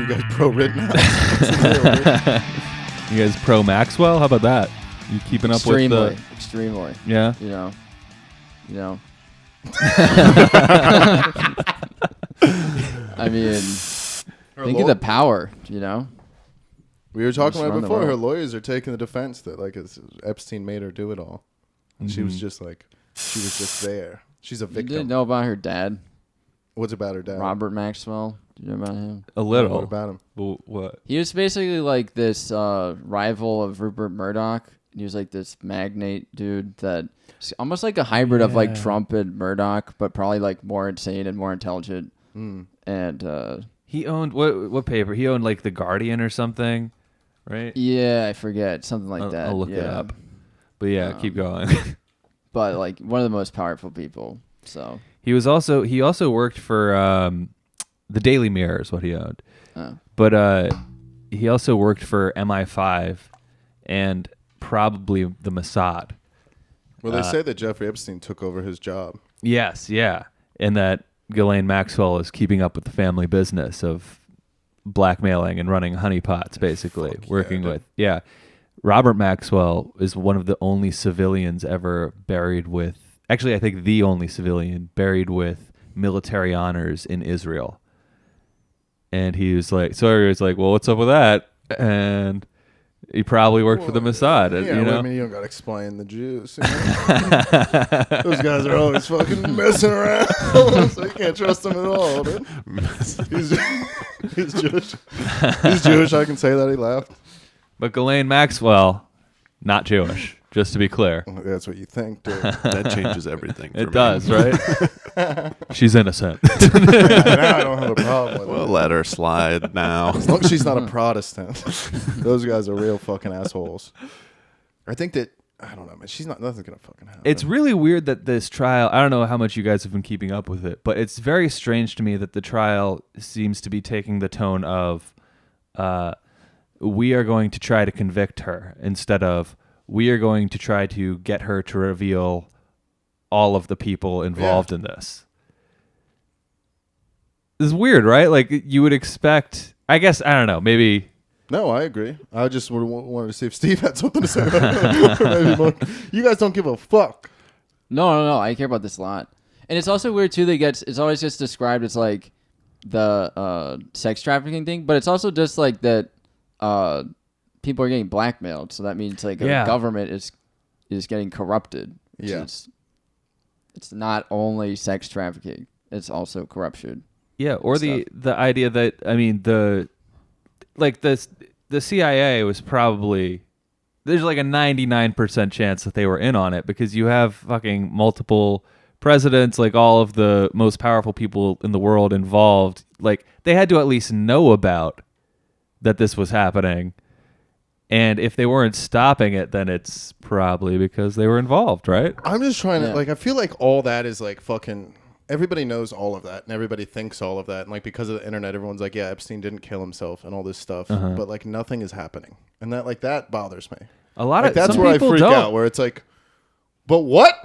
You guys pro Rittenhouse? You guys pro Maxwell? How about that? You keeping up with the... Extremely. Yeah? You know. I mean, think of the power, you know? We were talking about it before. Her lawyers are taking the defense that like Epstein made her do it all. And she was just like, she was just there. She's a victim. You didn't know about her dad? What's about her dad? Robert Maxwell. Do you know about him? A little. What about him? Well, what? He was basically like this rival of Rupert Murdoch. He was like this magnate dude that almost like a hybrid of like Trump and Murdoch, but probably like more insane and more intelligent. And he owned what paper? He owned like The Guardian or something, right? Yeah, I forget, something like that. I'll look it up. But yeah, keep going. But like one of the most powerful people. So he also worked for the Daily Mirror is what he owned. But he also worked for MI5 and probably the Mossad. Well, they say that Jeffrey Epstein took over his job. Yes, yeah. And that Ghislaine Maxwell is keeping up with the family business of blackmailing and running honeypots, basically. Yeah. Robert Maxwell is one of the only civilians ever buried with... Actually, I think the only civilian buried with military honors in Israel. And he was like... So he was like, well, what's up with that? And... He probably worked for the Mossad. Yeah, you know? I mean, you don't got to explain the Jews. You know? Those guys are always fucking messing around. So you can't trust them at all, dude. He's Jewish. He's Jewish. I can say that. He laughed. But Ghislaine Maxwell, not Jewish, just to be clear. That's what you think, dude. That changes everything. It does, right? She's innocent. Now I don't have a problem with it. We'll let her slide now. As long as she's not a Protestant. Those guys are real fucking assholes. I think that, I don't know, man. Nothing's going to fucking happen. It's really weird that this trial, I don't know how much you guys have been keeping up with it, but it's very strange to me that the trial seems to be taking the tone of, we are going to try to convict her instead of, we are going to try to get her to reveal all of the people involved in this. This is weird, right? Like, you would expect... I guess, I don't know, maybe... No, I agree. I just wanted to see if Steve had something to say about it. You guys don't give a fuck. No. I care about this a lot. And it's also weird, too, that it's always just described as, like, the sex trafficking thing, but it's also just, like, that... people are getting blackmailed, so that means like a government is getting corrupted. It's not only sex trafficking; it's also corruption. Yeah, or the idea that the CIA was probably there's like a 99% chance that they were in on it because you have fucking multiple presidents, like all of the most powerful people in the world involved. Like they had to at least know about that this was happening. And if they weren't stopping it, then it's probably because they were involved, right? I'm just trying to, like, I feel like all that is, like, fucking, everybody knows all of that, and everybody thinks all of that. And, like, because of the internet, everyone's like, yeah, Epstein didn't kill himself and all this stuff. But, like, nothing is happening. And that, like, that bothers me. A lot of that's some where I people freak don't. out, where it's like, but what?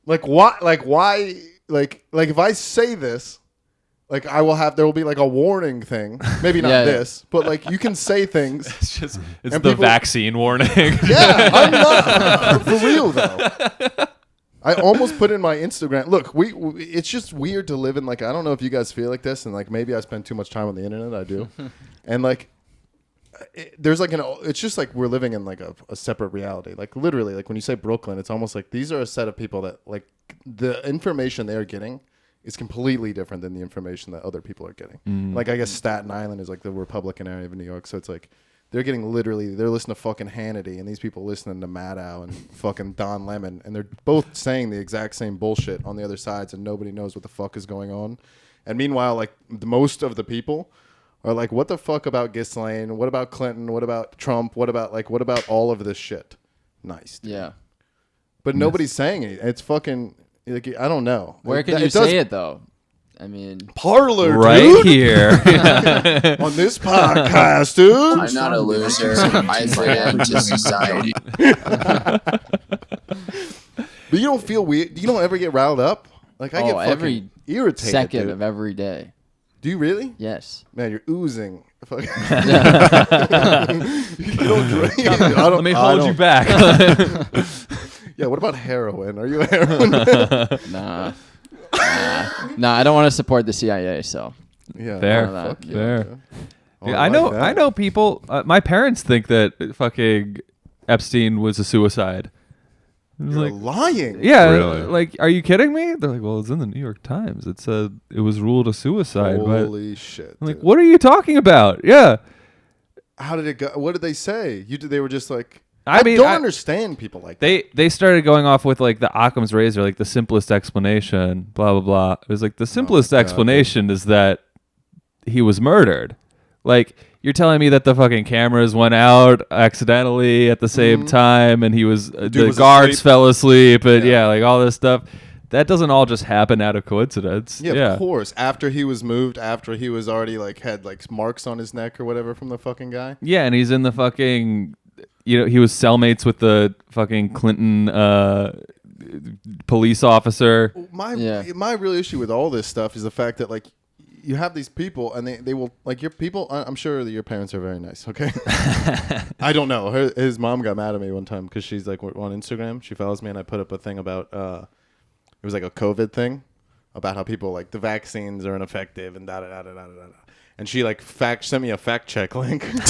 Like, what? Like, why? Like, if I say this... Like there will be like a warning thing. Maybe not this, but like you can say things. It's the vaccine warning. Yeah, I'm not for real though. I almost put in my Instagram. Look, it's just weird to live in like, I don't know if you guys feel like this, and like maybe I spend too much time on the internet. I do, and like there's like it's just like we're living in like a separate reality. Like literally, like when you say Brooklyn, it's almost like these are a set of people that like the information they are getting is completely different than the information that other people are getting. Like, I guess Staten Island is like the Republican area of New York. So it's like, they're listening to fucking Hannity and these people listening to Maddow and fucking Don Lemon. And they're both saying the exact same bullshit on the other sides and nobody knows what the fuck is going on. And meanwhile, like most of the people are like, what the fuck about Ghislaine? What about Clinton? What about Trump? What about all of this shit? Nice. Dude. Yeah. But nobody's saying it. It's fucking... Like, I don't know. Where can you say it though? I mean, Parlor, right dude. Here on this podcast, dude. I'm not a loser. I belong to society. But you don't feel weird. You don't ever get riled up. Like I get fucking every irritated. Second of every day. Do you really? Yes. Man, you're oozing Fuck. You don't drink. Let me hold you back. Yeah, what about heroin? Are you a heroin? Nah, I don't want to support the CIA. So Yeah, Fair. fuck yeah, Fair. man. Yeah, I I know. like that. I know people. My parents think that fucking Epstein was a suicide. It was You're like, lying. yeah, Really? like, are you kidding me? They're like, well, it's in the New York Times. It said it was ruled a suicide. Holy shit. I'm like, dude. what are you talking about? Yeah, How did it go? What did they say? They were just like. I mean, don't understand people like that. they started going off with like the Occam's razor, like the simplest explanation. Blah blah blah. It was like the simplest God, explanation is that he was murdered. Like, you're telling me that the fucking cameras went out accidentally at the same time, and he was the was guards asleep. fell asleep, and Yeah. yeah, like all this stuff. That doesn't all just happen out of coincidence. Yeah, of course. After he was moved, after he was already like had like marks on his neck or whatever from the fucking guy. Yeah, and he's in the fucking, he was cellmates with the fucking Clinton police officer. My Yeah. my real issue with all this stuff is the fact that like you have these people and they will like your people. I'm sure that your parents are very nice. Okay, I don't know. His mom got mad at me one time because she's like on Instagram. She follows me and I put up a thing about it was like a COVID thing about how people like the vaccines are ineffective and da da da da da da. And she like sent me a fact check link. And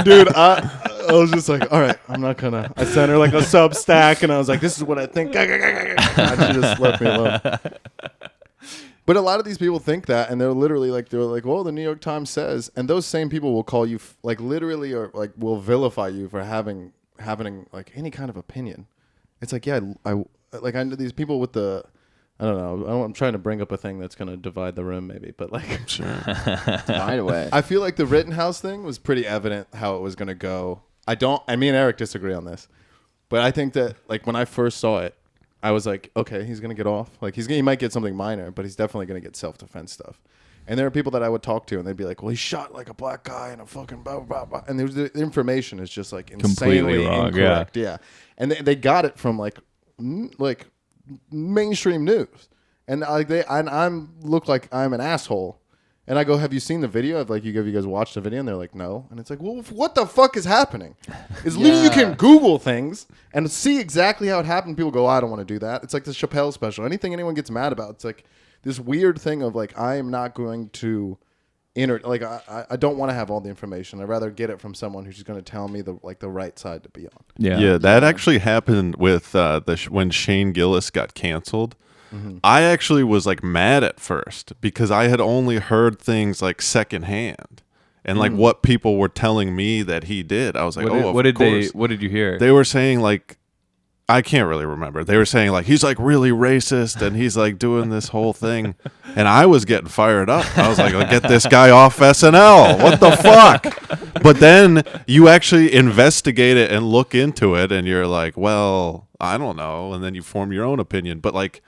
dude, I was just like, all right, I'm not gonna. I sent her like a Substack, and I was like, this is what I think. And she just left me alone. But a lot of these people think that, and they're like, well, the New York Times says, and those same people will call you like literally or like will vilify you for having like any kind of opinion. It's like, yeah, I know these people with the. I don't know. I'm trying to bring up a thing that's going to divide the room maybe, but like Sure. right away. I feel like the Rittenhouse thing was pretty evident how it was going to go. Me and Eric disagree on this, but I think that like when I first saw it, I was like, okay, he's going to get off. Like he might get something minor, but he's definitely going to get self-defense stuff. And there are people that I would talk to and they'd be like, well, he shot like a black guy and a fucking blah, blah, blah. And the information is just like insanely Completely wrong, incorrect. Yeah. And they got it from like mainstream news, and I'm look like I'm an asshole, and I go, have you seen the video? Have you guys watched the video? And they're like, no. And it's like, well, what the fuck is happening? You can Google things and see exactly how it happened. People go, I don't want to do that. It's like the Chappelle special. Anything anyone gets mad about, it's like this weird thing of like I am not going to I don't want to have all the information. I'd rather get it from someone who's just going to tell me the right side to be on. Yeah, that actually happened with when Shane Gillis got canceled. Mm-hmm. I actually was like mad at first because I had only heard things like secondhand and like what people were telling me that he did. I was like, what did you hear? They were saying like, I can't really remember. They were saying like he's like really racist and he's like doing this whole thing, and I was getting fired up. I was like, get this guy off SNL. What the fuck? But then you actually investigate it and look into it, and you're like, well, I don't know, and then you form your own opinion. But like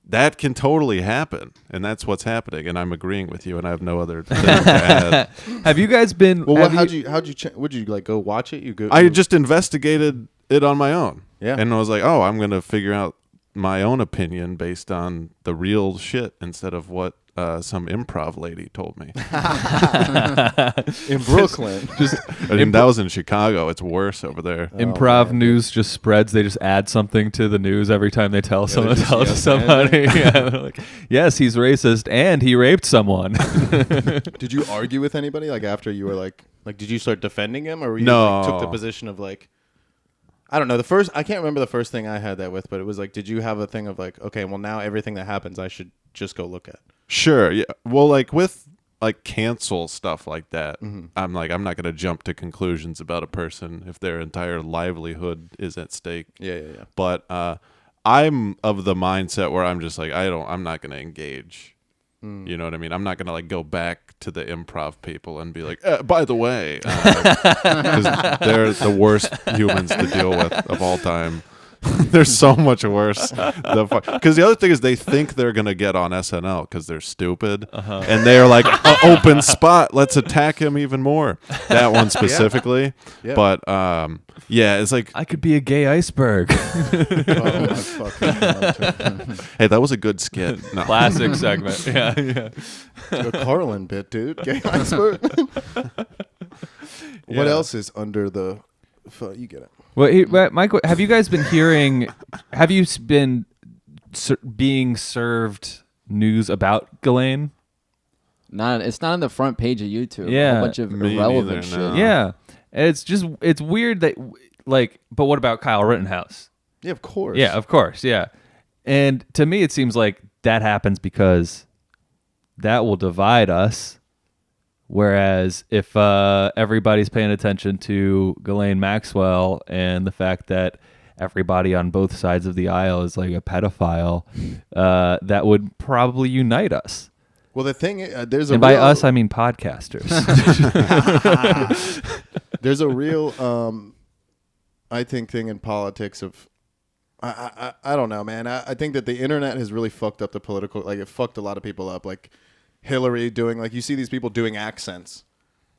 that can totally happen, and that's what's happening. And I'm agreeing with you, and I have no other thing to add. Have you guys been? Well, would you like go watch it? I just investigated it on my own. Yeah. And I was like, oh, I'm going to figure out my own opinion based on the real shit instead of what some improv lady told me. in Brooklyn. I mean, that was in Chicago. It's worse over there. Improv news just spreads. They just add something to the news every time they tell someone just tells yes, somebody. Yeah, they're like, yes, he's racist and he raped someone. Did you argue with anybody like after you were like did you start defending him, or were you No. took the position of like I don't know. I can't remember the first thing I had that with, but it was like, did you have a thing of like, okay, well now everything that happens I should just go look at? Sure. Yeah. Well, like with like cancel stuff like that, I'm not going to jump to conclusions about a person if their entire livelihood is at stake. Yeah. But I'm of the mindset where I'm just like, I'm not going to engage. You know what I mean? I'm not going to like go back to the improv people and be like, by the way, because they're the worst humans to deal with of all time. They're so much worse. Because the other thing is they think they're going to get on SNL because they're stupid. And they're like, open spot. Let's attack him even more. That one specifically. Yeah. But yeah, it's like, I could be a gay iceberg. Oh, my fucking God. hey, that was a good skit. No. Classic segment. Yeah. A Carlin bit, dude. Gay iceberg. What else is under the... You get it. Well, Michael, have you guys been hearing? Have you been being served news about Ghislaine? It's not on the front page of YouTube. Yeah. A bunch of Me irrelevant neither, shit. no. Yeah, it's weird that like. But what about Kyle Rittenhouse? Yeah, of course. Yeah, of course. Yeah, and to me, it seems like that happens because that will divide us. Whereas if everybody's paying attention to Ghislaine Maxwell and the fact that everybody on both sides of the aisle is like a pedophile, that would probably unite us. Well, the thing is, there's a And by real, us, I mean podcasters. there's a real, I think, thing in politics of, I don't know, man. I think that the internet has really fucked up the political, like it fucked a lot of people up. Like Hillary doing, like you see these people doing accents.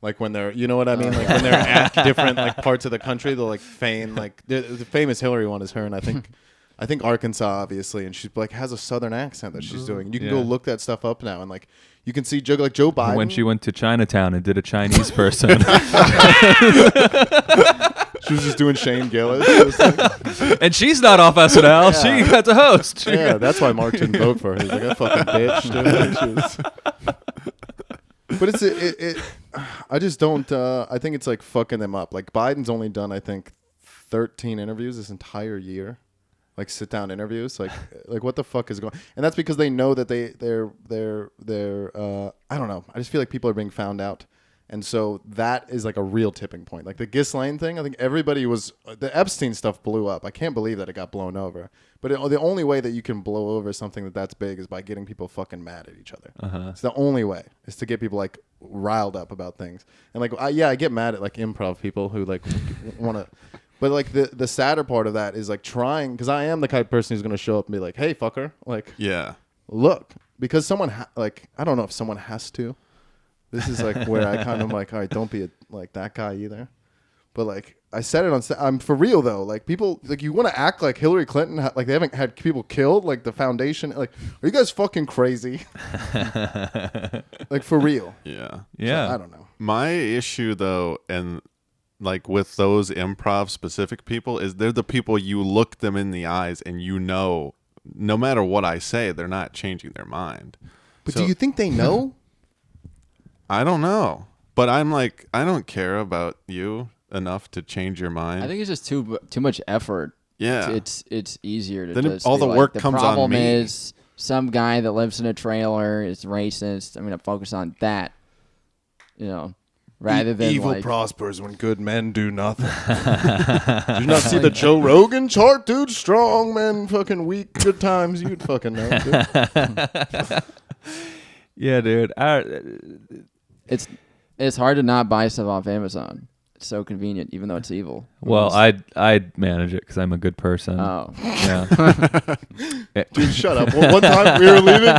Like when they're, you know what I mean? Like when they're at different like parts of the country, they'll like feign, like the famous Hillary one is her. And I think Arkansas, obviously. And she's like has a Southern accent that she's doing. You can go look that stuff up now. And like, you can see Joe Biden. When she went to Chinatown and did a Chinese person. She was just doing Shane Gillis. And she's not off SNL. She got to host. Yeah, that's why Mark didn't vote for her. He's like, that fucking bitch, dude. But it's I just don't. I think it's like fucking them up. Like Biden's only done, I think, 13 interviews this entire year, like sit down interviews. Like what the fuck is going? And that's because they know that they're I don't know. I just feel like people are being found out. And so that is like a real tipping point. Like the Ghislaine thing, I think everybody was... The Epstein stuff blew up. I can't believe that it got blown over. But the only way that you can blow over something that's big is by getting people fucking mad at each other. It's the only way, is to get people like riled up about things. And like, I get mad at like improv people who like want to... But like the sadder part of that is like trying... Because I am the kind of person who's going to show up and be like, hey, fucker. Like, Yeah. look. Because someone... like, I don't know if someone has to. This is like where I kind of like, all right, don't be like that guy either. But like I said it on, I'm for real though. Like people, like you want to act like Hillary Clinton, like they haven't had people killed, like the foundation. Like, are you guys fucking crazy? Like for real. Yeah. Yeah. So, I don't know. My issue though, and like with those improv specific people, is they're the people you look them in the eyes and you know, no matter what I say, they're not changing their mind. But So- do you think they know? I don't know. But I'm like, I don't care about you enough to change your mind. I think it's just too much effort. Yeah. It's easier to Then just all be the like, work the comes on problem me. is some guy that lives in a trailer is racist. I'm gonna focus on that. You know, rather than evil like, prospers when good men do nothing. Did you not see the Joe Rogan chart, dude? Strong men, fucking weak, good times. You'd fucking know, dude. Yeah, dude. It's hard to not buy stuff off Amazon. It's so convenient, even though it's evil. Well, I'd manage it because I'm a good person. Oh, Yeah. Dude, shut up. Well, one time we were leaving.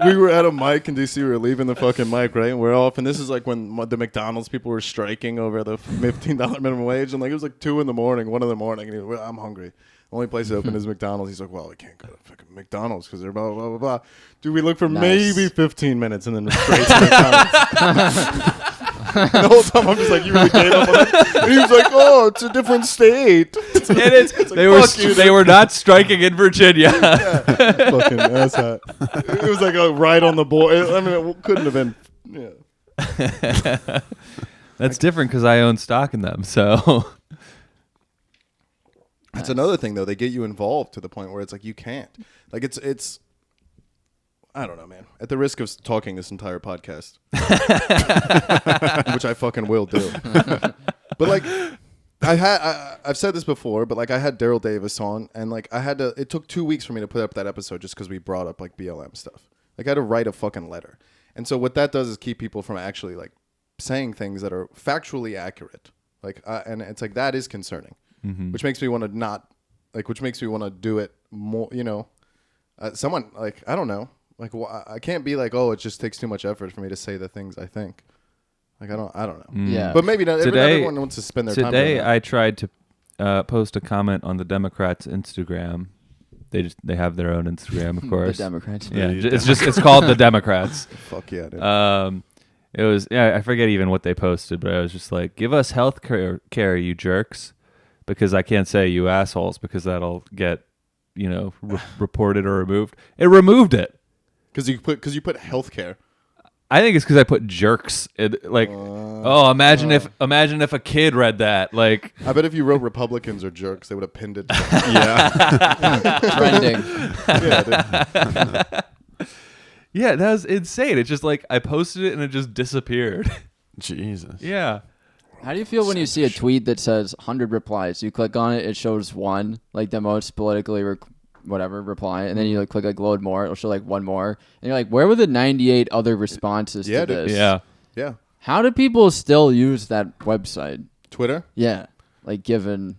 We were at a mic in DC. We were leaving the fucking mic, right? And we're off. And this is like when the McDonald's people were striking over the $15 minimum wage. And like it was like 2 in the morning, 1 in the morning. And he was, I'm hungry. The only place open is McDonald's. He's like, well, we can't go to fucking McDonald's because they're blah, blah, blah, blah. Dude, we looked for Nice. maybe 15 minutes and then we're straight to McDonald's. The whole time I'm just like, you really gave up on it? And he was like, oh, it's a different state. It is. It's like, They were fuck you, they dude. were not striking in Virginia. Fucking asshat. It was like right on the board. I mean, it couldn't have been. Yeah. That's different because I own stock in them. So That's another thing, though. They get you involved to the point where it's like you can't. Like it's. I don't know, man. At the risk of talking this entire podcast, which I fucking will do. But like, I've said this before, but like I had Daryl Davis on, and like I had to. It took 2 weeks for me to put up that episode just because we brought up like BLM stuff. Like I had to write a fucking letter, and so what that does is keep people from actually like saying things that are factually accurate. Like, and it's like that is concerning, which makes me want to not like, which makes me want to do it more. You know, someone like I don't know, like I can't be like, oh, it just takes too much effort for me to say the things I think. Like I don't know. Yeah. But maybe not. Today- everyone wants to spend their time. Today doing that. I tried to post a comment on the Democrats' Instagram. They have their own Instagram, of The course. Democrats. Yeah, it's called the Democrats. Fuck yeah, dude. It was I forget even what they posted, but I was just like, give us health care, you jerks, because I can't say you assholes because that'll get reported or removed. It removed it. Because you put healthcare. I think it's because I put jerks. Imagine if a kid read that. Like, I bet if you wrote Republicans are jerks, they would have pinned it. Trending. Yeah, dude. yeah, that was insane. It's just like I posted it and it just disappeared. Jesus. Yeah. How do you feel when you see a tweet that says 100 replies? You click on it, it shows one, like the most politically reply, and then you click load more, it'll show one more, and you're like, where were the 98 other responses to dude. this? Yeah. How do people still use that website? Twitter. Yeah, given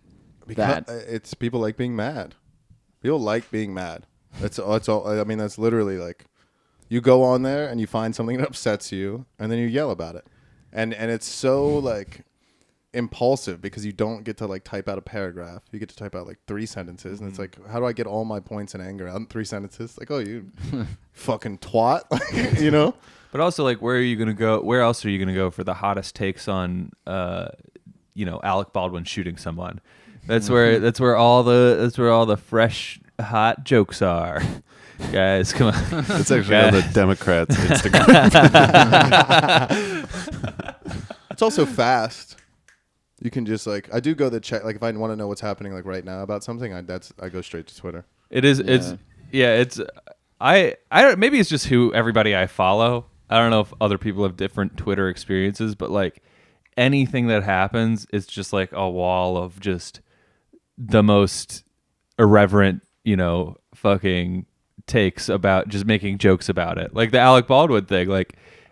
Because that. it's people like being mad. People like being mad. That's all. I mean, that's literally like, you go on there and you find something that upsets you, and then you yell about it, and it's so impulsive because you don't get to type out a paragraph. You get to type out 3 sentences, and it's like, how do I get all my points and anger out in 3 sentences? Like, oh, you fucking twat, But also, where are you gonna go? Where else are you gonna go for the hottest takes on, Alec Baldwin shooting someone? That's where all the fresh hot jokes are. Guys, come on. It's actually on the Democrats' Instagram. It's also fast. You can just I do go to check if I want to know what's happening right now about something. I go straight to Twitter. It is. It's. I don't. Maybe it's just who everybody I follow. I don't know if other people have different Twitter experiences, but anything that happens, it's just a wall of just the most irreverent, fucking takes about just making jokes about it. Like the Alec Baldwin thing.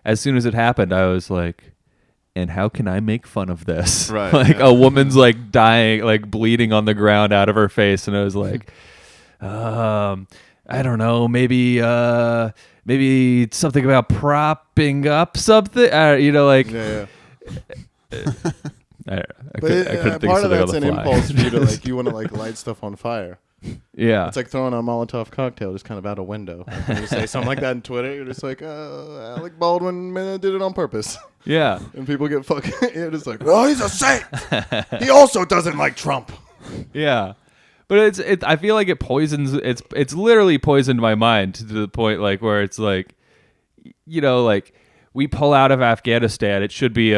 As soon as it happened, I was like, and how can I make fun of this? Right. A woman's dying, bleeding on the ground out of her face, and I was like, I don't know, maybe something about propping up something. Yeah. I But couldn't think part of of something on that's the an fly. impulse for you to you want to light stuff on fire. Yeah, It's like throwing a Molotov cocktail just kind of out a window. When you say something like that in Twitter, you're just like, Alec Baldwin did it on purpose. yeah, And people get fucking, you're just like, oh, he's a saint. He also doesn't like Trump. yeah. But it's I feel like it poisons. It's literally poisoned my mind to the point where it's we pull out of Afghanistan. It should be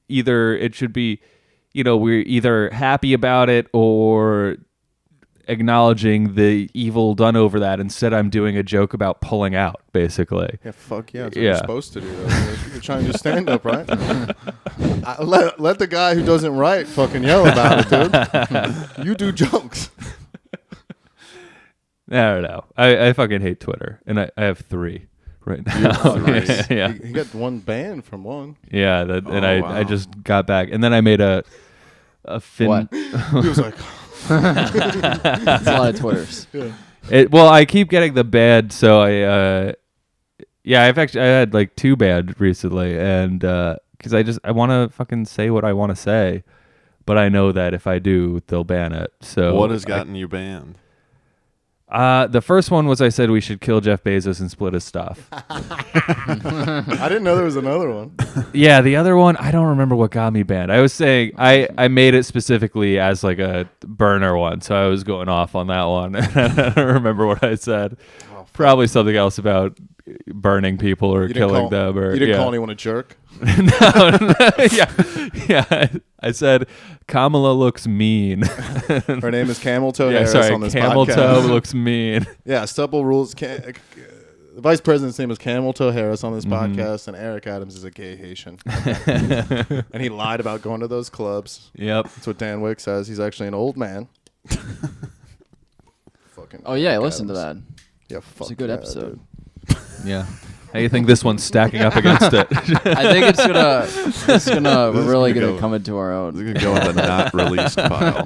either it should be, we're either happy about it or acknowledging the evil done over that. Instead, I'm doing a joke about pulling out, basically. Yeah, fuck yeah. That's what Yeah. you're supposed to do. Though. You're trying to stand up, right? Let the guy who doesn't write fucking yell about it, dude. You do jokes. I don't know. I fucking hate Twitter, and I have 3 right now. Yeah. He got one ban from one. Yeah, I wow. just got back, and then I made a fin. What? He was like, It's a lot of Twitters. yeah. Well, I keep getting the bad, so I had 2 bad recently, and because I want to fucking say what I want to say, but I know that if I do, they'll ban it. So What has gotten you banned? The first one was I said we should kill Jeff Bezos and split his stuff. I didn't know there was another one. Yeah, the other one, I don't remember what got me banned. I was saying I made it specifically as a burner one, so I was going off on that one. I don't remember what I said. Probably something else about burning people or killing them. Or you didn't call anyone a jerk? no. Yeah. I said Kamala looks mean. Her name is Camel Toe Yeah, Harris sorry, on this Camel podcast. Toe looks mean. Yeah, Stubble rules. The vice president's name is Camel Toe Harris on this Mm-hmm. podcast, and Eric Adams is a gay Haitian. And he lied about going to those clubs. Yep. That's what Dan Wick says. He's actually an old man. Fucking. Oh yeah, I Eric listened to that. Adams. Yeah, fuck It's a good yeah, episode. dude. Yeah. How do you think this one's stacking up against it? I think we're really gonna come into our own. It's gonna go in the not released pile.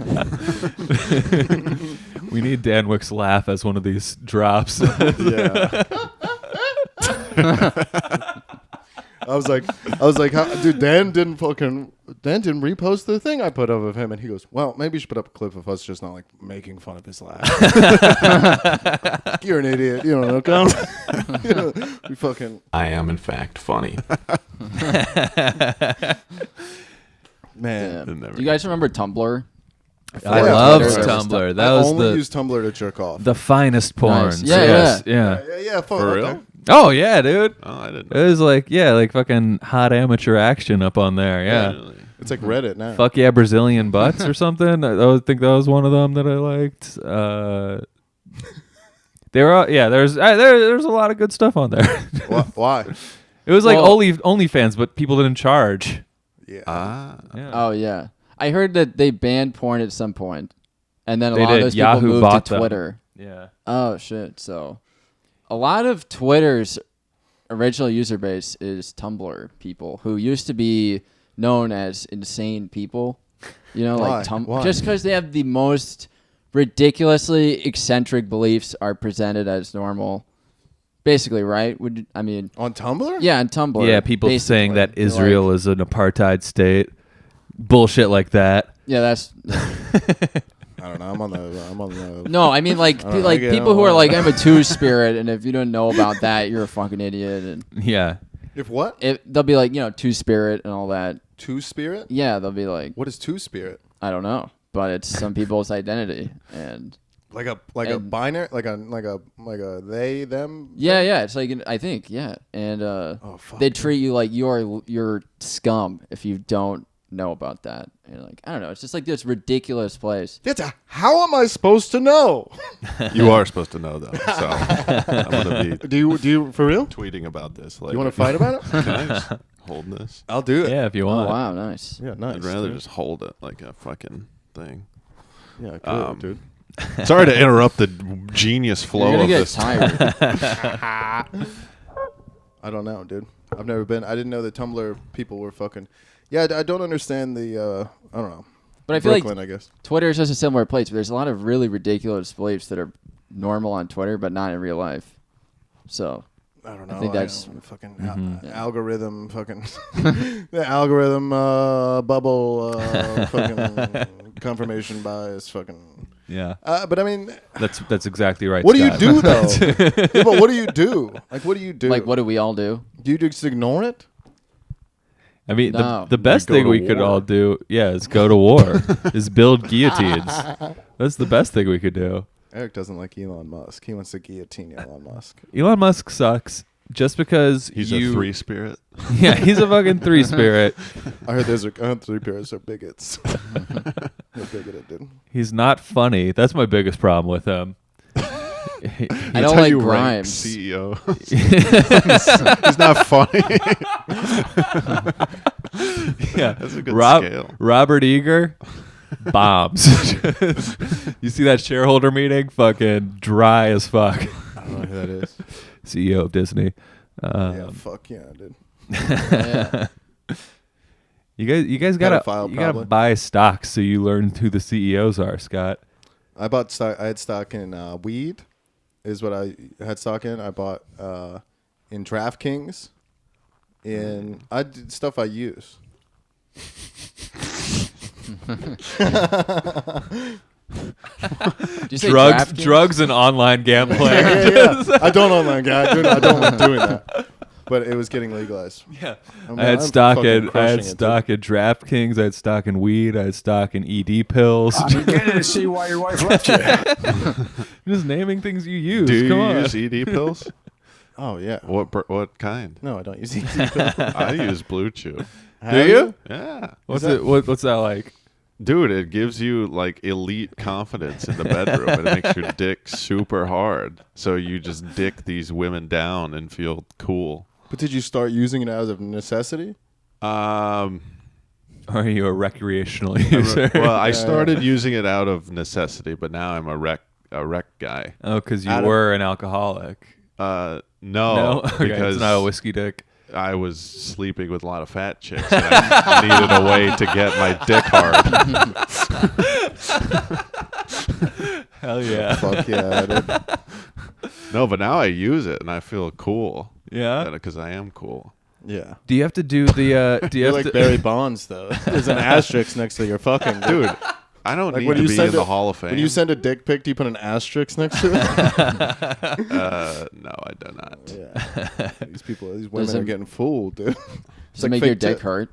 We need Dan Wick's laugh as one of these drops. Yeah. I was like, dude, Dan didn't repost the thing I put up of him, and he goes, well, maybe you should put up a clip of us just not like making fun of his laugh. You're an idiot. You don't know, come. We fucking. I am in fact funny. Man, Do you guys remember Tumblr? I Yeah, loved Twitter. Tumblr. That I was only use Tumblr to jerk off. the finest porn. Nice. Yeah, yeah. Yeah. For real? Okay. Oh yeah, dude. Oh, I didn't It was like fucking hot amateur action up on there. Yeah. Really. It's like Reddit now. Fuck yeah, Brazilian butts or something. I think that was one of them that I liked. They were there's a lot of good stuff on there. Why? It was like Well- OnlyFans, but people didn't charge. Yeah. Yeah. Oh yeah, I heard that they banned porn at some point, and then a They lot of did. those people Yahoo moved bought to them. Twitter. Yeah. Oh shit! So, a lot of Twitter's original user base is Tumblr people who used to be known as insane people. You know, Why? like Why? just because they have the most ridiculously eccentric beliefs are presented as normal. Basically, right? I mean, On Tumblr? yeah, on Tumblr. Yeah, people saying basically. that They're Israel like- is an apartheid state. Bullshit like that. Yeah, that's I don't know. I'm on the. no. I mean, like, don't know, like I get people it. who are like, I'm a two-spirit, and if you don't know about that, you're a fucking idiot. And Yeah. If what? they'll be like, two-spirit and all that. Two spirit? Yeah, they'll be like, What is two spirit? I don't know, but it's some people's identity, and Like a And- binary, like a they them. yeah, it's like I think, yeah, and Oh fuck. they treat you like you're scum if you don't know about that. And like, I don't know, it's just like this ridiculous place. How am I supposed to know? You are supposed to know though, so I'm gonna be Do you for real? tweeting about this. Later. You want to fight about it? Can I just hold this? I'll do it. Yeah, if you Oh want. wow, nice. Yeah, nice. I'd rather dude. just hold it like a fucking thing. Yeah, cool, dude. Sorry to interrupt the genius flow You're gonna of get this. tired. I don't know, dude. I've never been. I didn't know that Tumblr people were fucking. Yeah, I don't understand the. I don't know. But I feel Brooklyn, like I guess. Twitter is just a similar place. There's a lot of really ridiculous beliefs that are normal on Twitter, but not in real life. So I don't know. think that's- don't fucking Yeah. algorithm, fucking the algorithm bubble, fucking confirmation bias, fucking. Yeah. But I mean, That's exactly right. what do you Scott. do though? Yeah, but what do you do? Like, what do you do? like, what do we all do? do you just ignore it? I mean, No. the best go thing to we could war. all do, is go to war, is build guillotines. That's the best thing we could do. Eric doesn't like Elon Musk. He wants to guillotine Elon Musk. Elon Musk sucks just because He's you. a three spirit. Yeah, he's a fucking three spirit. I heard three parents are bigots. They're bigoted, dude. He's not funny. That's my biggest problem with him. I That's don't how like you rank Grimes. CEO. He's not funny. Yeah, That's a good scale. Robert Eager, bombs. You see that shareholder meeting? Fucking dry as fuck. I don't know who that is. CEO of Disney. Yeah, fuck yeah, dude. Yeah. You guys gotta Pedophile, probably. buy stocks so you learn who the CEOs are, Scott. I bought stock. I had stock in weed, is what I had stock in. I bought in DraftKings. I did stuff I use. Did you say DraftKings? drugs, and online gambling. Yeah. I don't online guy. Dude, I don't like doing that. But it was getting legalized. Yeah, I'm- I had I'm stock fucking in crushing it, DraftKings. I had stock in weed. I had stock in ED pills. I'm beginning to see why your wife left you. Just naming things you use. Do you Come on. use ED pills? Oh yeah. What kind? No, I don't use ED pills. I use Blue Chew. Have you? Yeah. What's what's that like? Dude, it gives you like elite confidence in the bedroom. It makes your dick super hard. So you just dick these women down and feel cool. But did you start using it out of necessity? Or are you a recreational user? Well, I started using it out of necessity, but now I'm a rec guy. Oh, because you Out of- were an alcoholic. No, No, Okay, because it's not a whiskey dick. I was sleeping with a lot of fat chicks, and I needed a way to get my dick hard. Hell yeah. Fuck yeah, dude. No, but now I use it, and I feel cool. Yeah? Because I am cool. Yeah. Do you have to do the do you You're have like to Barry Bonds, though. There's an asterisk next to your fucking Dude, I don't Like need when to you be send in the a- Hall of Fame. When you send a dick pic, do you put an asterisk next to it? No, I do not. Yeah. These women Does it- are getting fooled, dude. Does it make your dick hurt?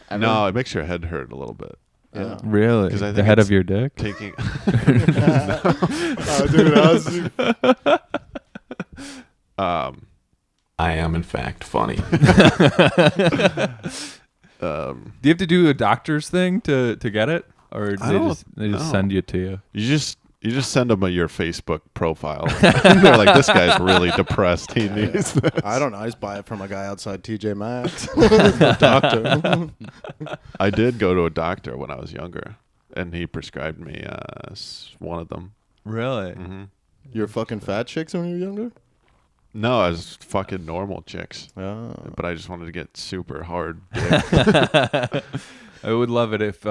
Ever? No, it makes your head hurt a little bit. Yeah. Really? 'Cause I The think head it's of your dick? Taking. Oh, dude, I was... I am, in fact, funny. Do you have to do a doctor's thing to get it, or I they don't just know. send you to you? You just send them your Facebook profile. They're like, this guy's really depressed. He needs this. I don't know. I just buy it from a guy outside TJ Maxx. The doctor. I did go to a doctor when I was younger, and he prescribed me one of them. Really? Hmm You're fucking fat chicks when you were younger? No, I was fucking normal chicks, Oh. but I just wanted to get super hard dick. I would love it if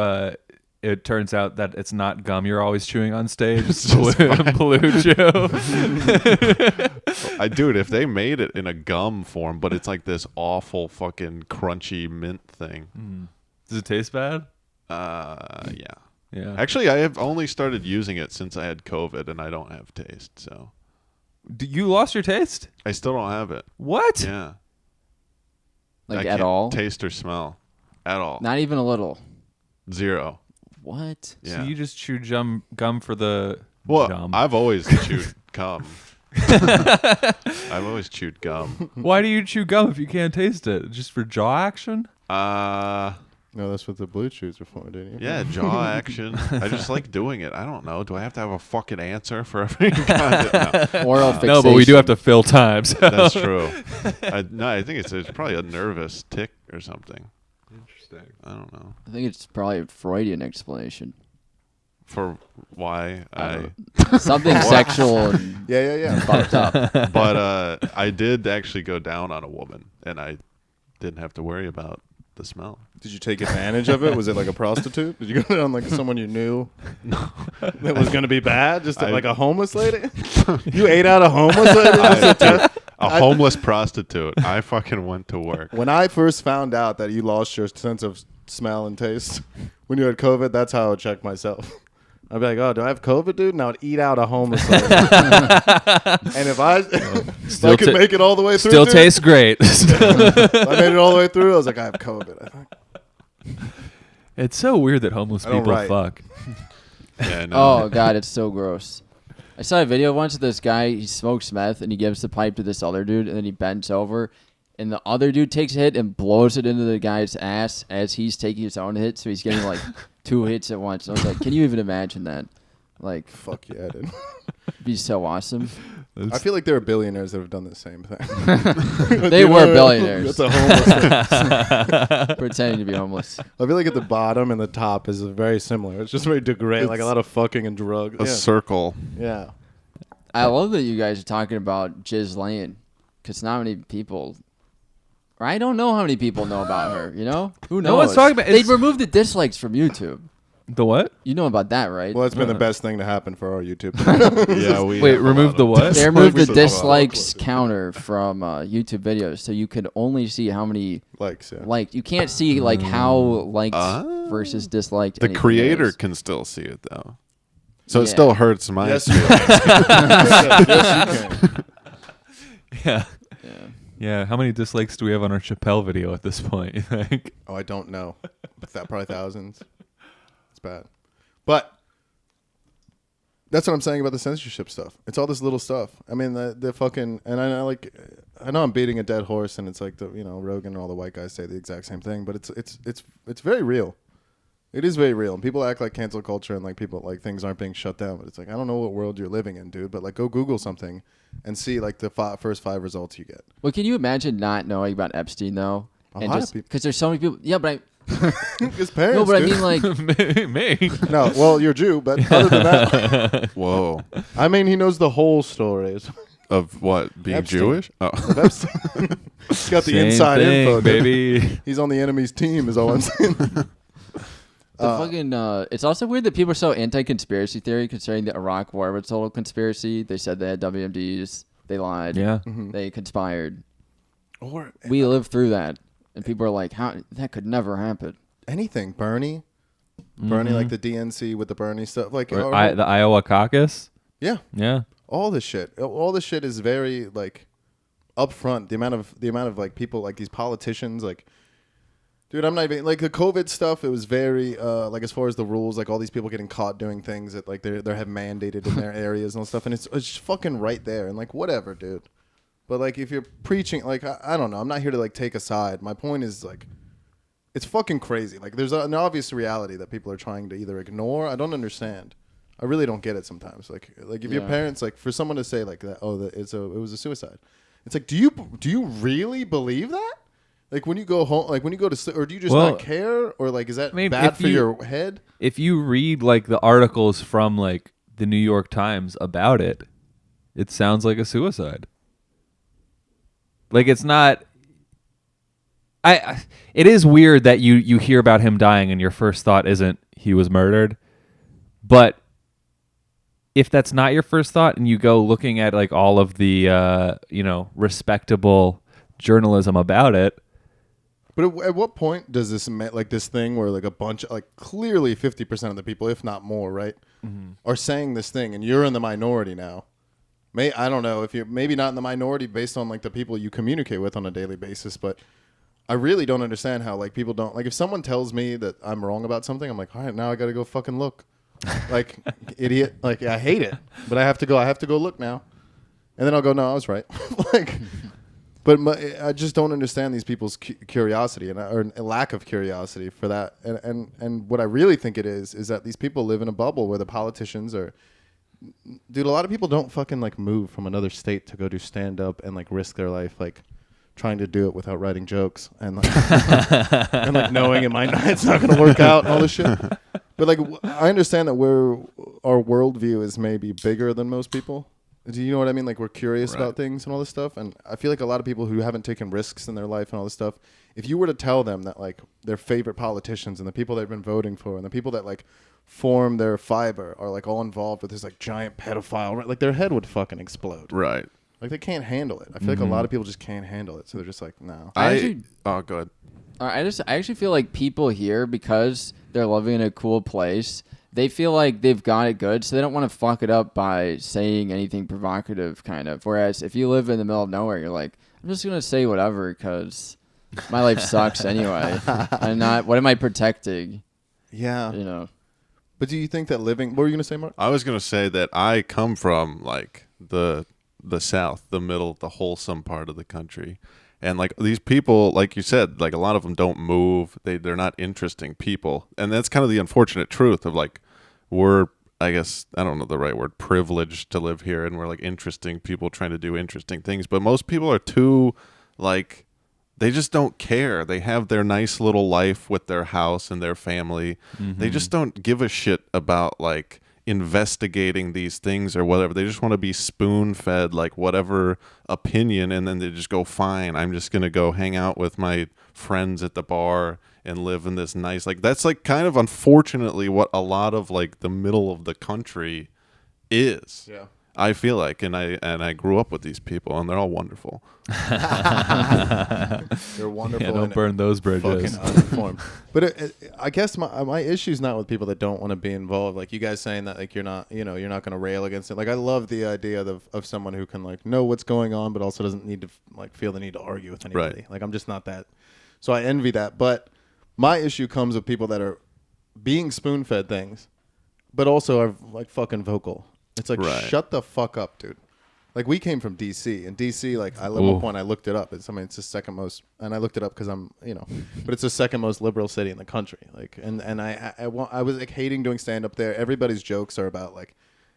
it turns out that it's not gum you're always chewing on stage. It's just Blue Joe. Dude, if they made it in a gum form, but it's like this awful fucking crunchy mint thing. Does it taste bad? Yeah. Yeah. Actually, I have only started using it since I had COVID, and I don't have taste, so You lost your taste? I still don't have it. What? Yeah. I Like can't at all? taste or smell at all. Not even a little. Zero. What? Yeah. So you just chew gum for the Well, gum. I've always chewed gum. I've always chewed gum. Why do you chew gum if you can't taste it? Just for jaw action? No, that's what the blue chews are for, didn't you? Yeah, jaw action. I just like doing it. I don't know. Do I have to have a fucking answer for every God, no. Oral fixation. No, but we do have to fill time. So. That's true. I think it's probably a nervous tick or something. Interesting. I don't know. I think it's probably a Freudian explanation. For why Something sexual and Yeah. fucked up. but I did actually go down on a woman, and I didn't have to worry about the smell. Did you take advantage of it? Was it like a prostitute? Did you go down like someone you knew that was going to be bad? Just like a homeless lady? You ate out a homeless lady? A homeless prostitute. I fucking went to work. When I first found out that you lost your sense of smell and taste when you had COVID, that's how I would check myself. I'd be like, oh, do I have COVID, dude? And I would eat out a homeless lady. And if I could make it all the way through, Still dude, tastes great. if I made it all the way through, I was like, I have COVID, I think. It's so weird that homeless I don't people write. fuck. Yeah, no. Oh god, it's so gross. I saw a video once of this guy. He smokes meth and he gives the pipe to this other dude, and then he bends over, and the other dude takes a hit and blows it into the guy's ass as he's taking his own hit. So he's getting like 2 hits at once. And I was like, can you even imagine that? Like, Fuck yeah, dude. it'd be so awesome. I feel like there are billionaires that have done the same thing. They were billionaires. That's a homeless thing. Pretending to be homeless. I feel like at the bottom and the top is very similar. It's just very degrade, like a lot of fucking and drugs. A circle. Yeah. I love that you guys are talking about Ghislaine, because not many people, or I don't know how many people know about her. You know, who knows? No one's talking about- They it's- removed the dislikes from YouTube. The what? You know about that, right? Well, it's been the best thing to happen for our YouTube. Yeah, we Wait, have a remove lot the of- what? They removed the Dislikes. dislikes counter from YouTube videos, so you could only see how many Likes, yeah. liked. You can't see like how liked versus disliked. The anything creator is. can still see it though, so it Yeah. still hurts my. Yes, you can. Yes, you can. Yeah. Yeah. Yeah. How many dislikes do we have on our Chappelle video at this point, you think? Oh, I don't know. But probably thousands. It's bad. But that's what I'm saying about the censorship stuff. It's all this little stuff. I mean, the fucking, and I know I'm beating a dead horse, and it's like Rogan and all the white guys say the exact same thing, but it's very real. It is very real. And people act like cancel culture and like people like things aren't being shut down, but it's like, I don't know what world you're living in, dude, but like go Google something and see like the first 5 results you get. Well, can you imagine not knowing about Epstein though? A And lot of just people. because there's so many people. Yeah, but His parents. no, but I dude. mean like Me. No, well, you're Jew, but other than that, Whoa. I mean, he knows the whole story. Of what? Being Epstein. Jewish? Oh. Of Epstein. He's got the Same inside thing, info, dude. baby. He's on the enemy's team, is all I'm saying. It's also weird that people are so anti-conspiracy theory, considering the Iraq War was a total conspiracy. They said they had WMDs. They lied. Yeah. They conspired. Or We lived through that, and people are like, "How that could never happen." anything. Bernie, like the DNC with the Bernie stuff. Like, Or the Iowa caucus. yeah, Yeah. all this shit. All this shit is very like upfront. The amount of like people, like these politicians, like, dude, I'm not even like the COVID stuff. It was very like as far as the rules, like all these people getting caught doing things that like they have mandated in their areas and all stuff, and it's just fucking right there. And like whatever, dude. But like if you're preaching, like I don't know, I'm not here to like take a side. My point is like, it's fucking crazy. Like there's an obvious reality that people are trying to either ignore. I don't understand. I really don't get it sometimes. Like if your parents, like for someone to say like that, oh, it was a suicide. It's like, do you really believe that? Like when you go home, like when you go to sleep, or do you just not care, or like is that bad for your head? If you read like the articles from like the New York Times about it, it sounds like a suicide. Like it's not. It is weird that you hear about him dying and your first thought isn't he was murdered, but if that's not your first thought and you go looking at like all of the respectable journalism about it. But at what point does this like this thing where like a bunch, like clearly 50% of the people, if not more, right, are saying this thing, and you're in the minority now? I don't know if you're maybe not in the minority based on like the people you communicate with on a daily basis, but I really don't understand how like people don't like if someone tells me that I'm wrong about something, I'm like, all right, now I got to go fucking look, like idiot, like I hate it, but I have to go look now, and then I'll go, no, I was right, like. But I just don't understand these people's curiosity or a lack of curiosity for that. And what I really think it is that these people live in a bubble where the politicians are. Dude, a lot of people don't fucking like move from another state to go do stand up and like risk their life like trying to do it without writing jokes and like, and like knowing it's not going to work out and all this shit. But like I understand that our worldview is maybe bigger than most people. Do you know what I mean? Like we're curious about things and all this stuff. And I feel like a lot of people who haven't taken risks in their life and all this stuff, if you were to tell them that like their favorite politicians and the people they've been voting for and the people that like form their fiber are like all involved with this like giant pedophile, right? Like their head would fucking explode. Right. Like they can't handle it. I feel like a lot of people just can't handle it. So they're just like, no. Go ahead. I actually feel like people here, because they're living in a cool place, they feel like they've got it good, so they don't want to fuck it up by saying anything provocative, kind of. Whereas if you live in the middle of nowhere, you're like, I'm just going to say whatever because my life sucks anyway. What am I protecting? Yeah. You know. But do you think that what were you going to say, Mark? I was going to say that I come from like the South, the middle, the wholesome part of the country. And like these people, like you said, like a lot of them don't move. They're not interesting people. And that's kind of the unfortunate truth of like, we're, I guess, I don't know the right word, privileged to live here. And we're like interesting people trying to do interesting things. But most people are too like, they just don't care. They have their nice little life with their house and their family. Mm-hmm. They just don't give a shit about like investigating these things or whatever. They just want to be spoon-fed like whatever opinion, and then they just go, fine, I'm just gonna go hang out with my friends at the bar and live in this nice, like that's like kind of unfortunately what a lot of like the middle of the country is. Yeah, I feel like, and I grew up with these people, and they're all wonderful. They're wonderful. Yeah, don't burn those bridges. Fucking uninformed. But I guess my issue is not with people that don't want to be involved. Like you guys saying that, like you're not going to rail against it. Like I love the idea of someone who can like know what's going on, but also doesn't need to like feel the need to argue with anybody. Right. Like I'm just not that. So I envy that. But my issue comes with people that are being spoon-fed things, but also are like fucking vocal. It's like, shut the fuck up, dude. Like we came from DC, and DC, like at one point I looked it up. It's the second most, and I looked it up because I'm, but it's the second most liberal city in the country. Like, and I was like hating doing stand up there. Everybody's jokes are about like,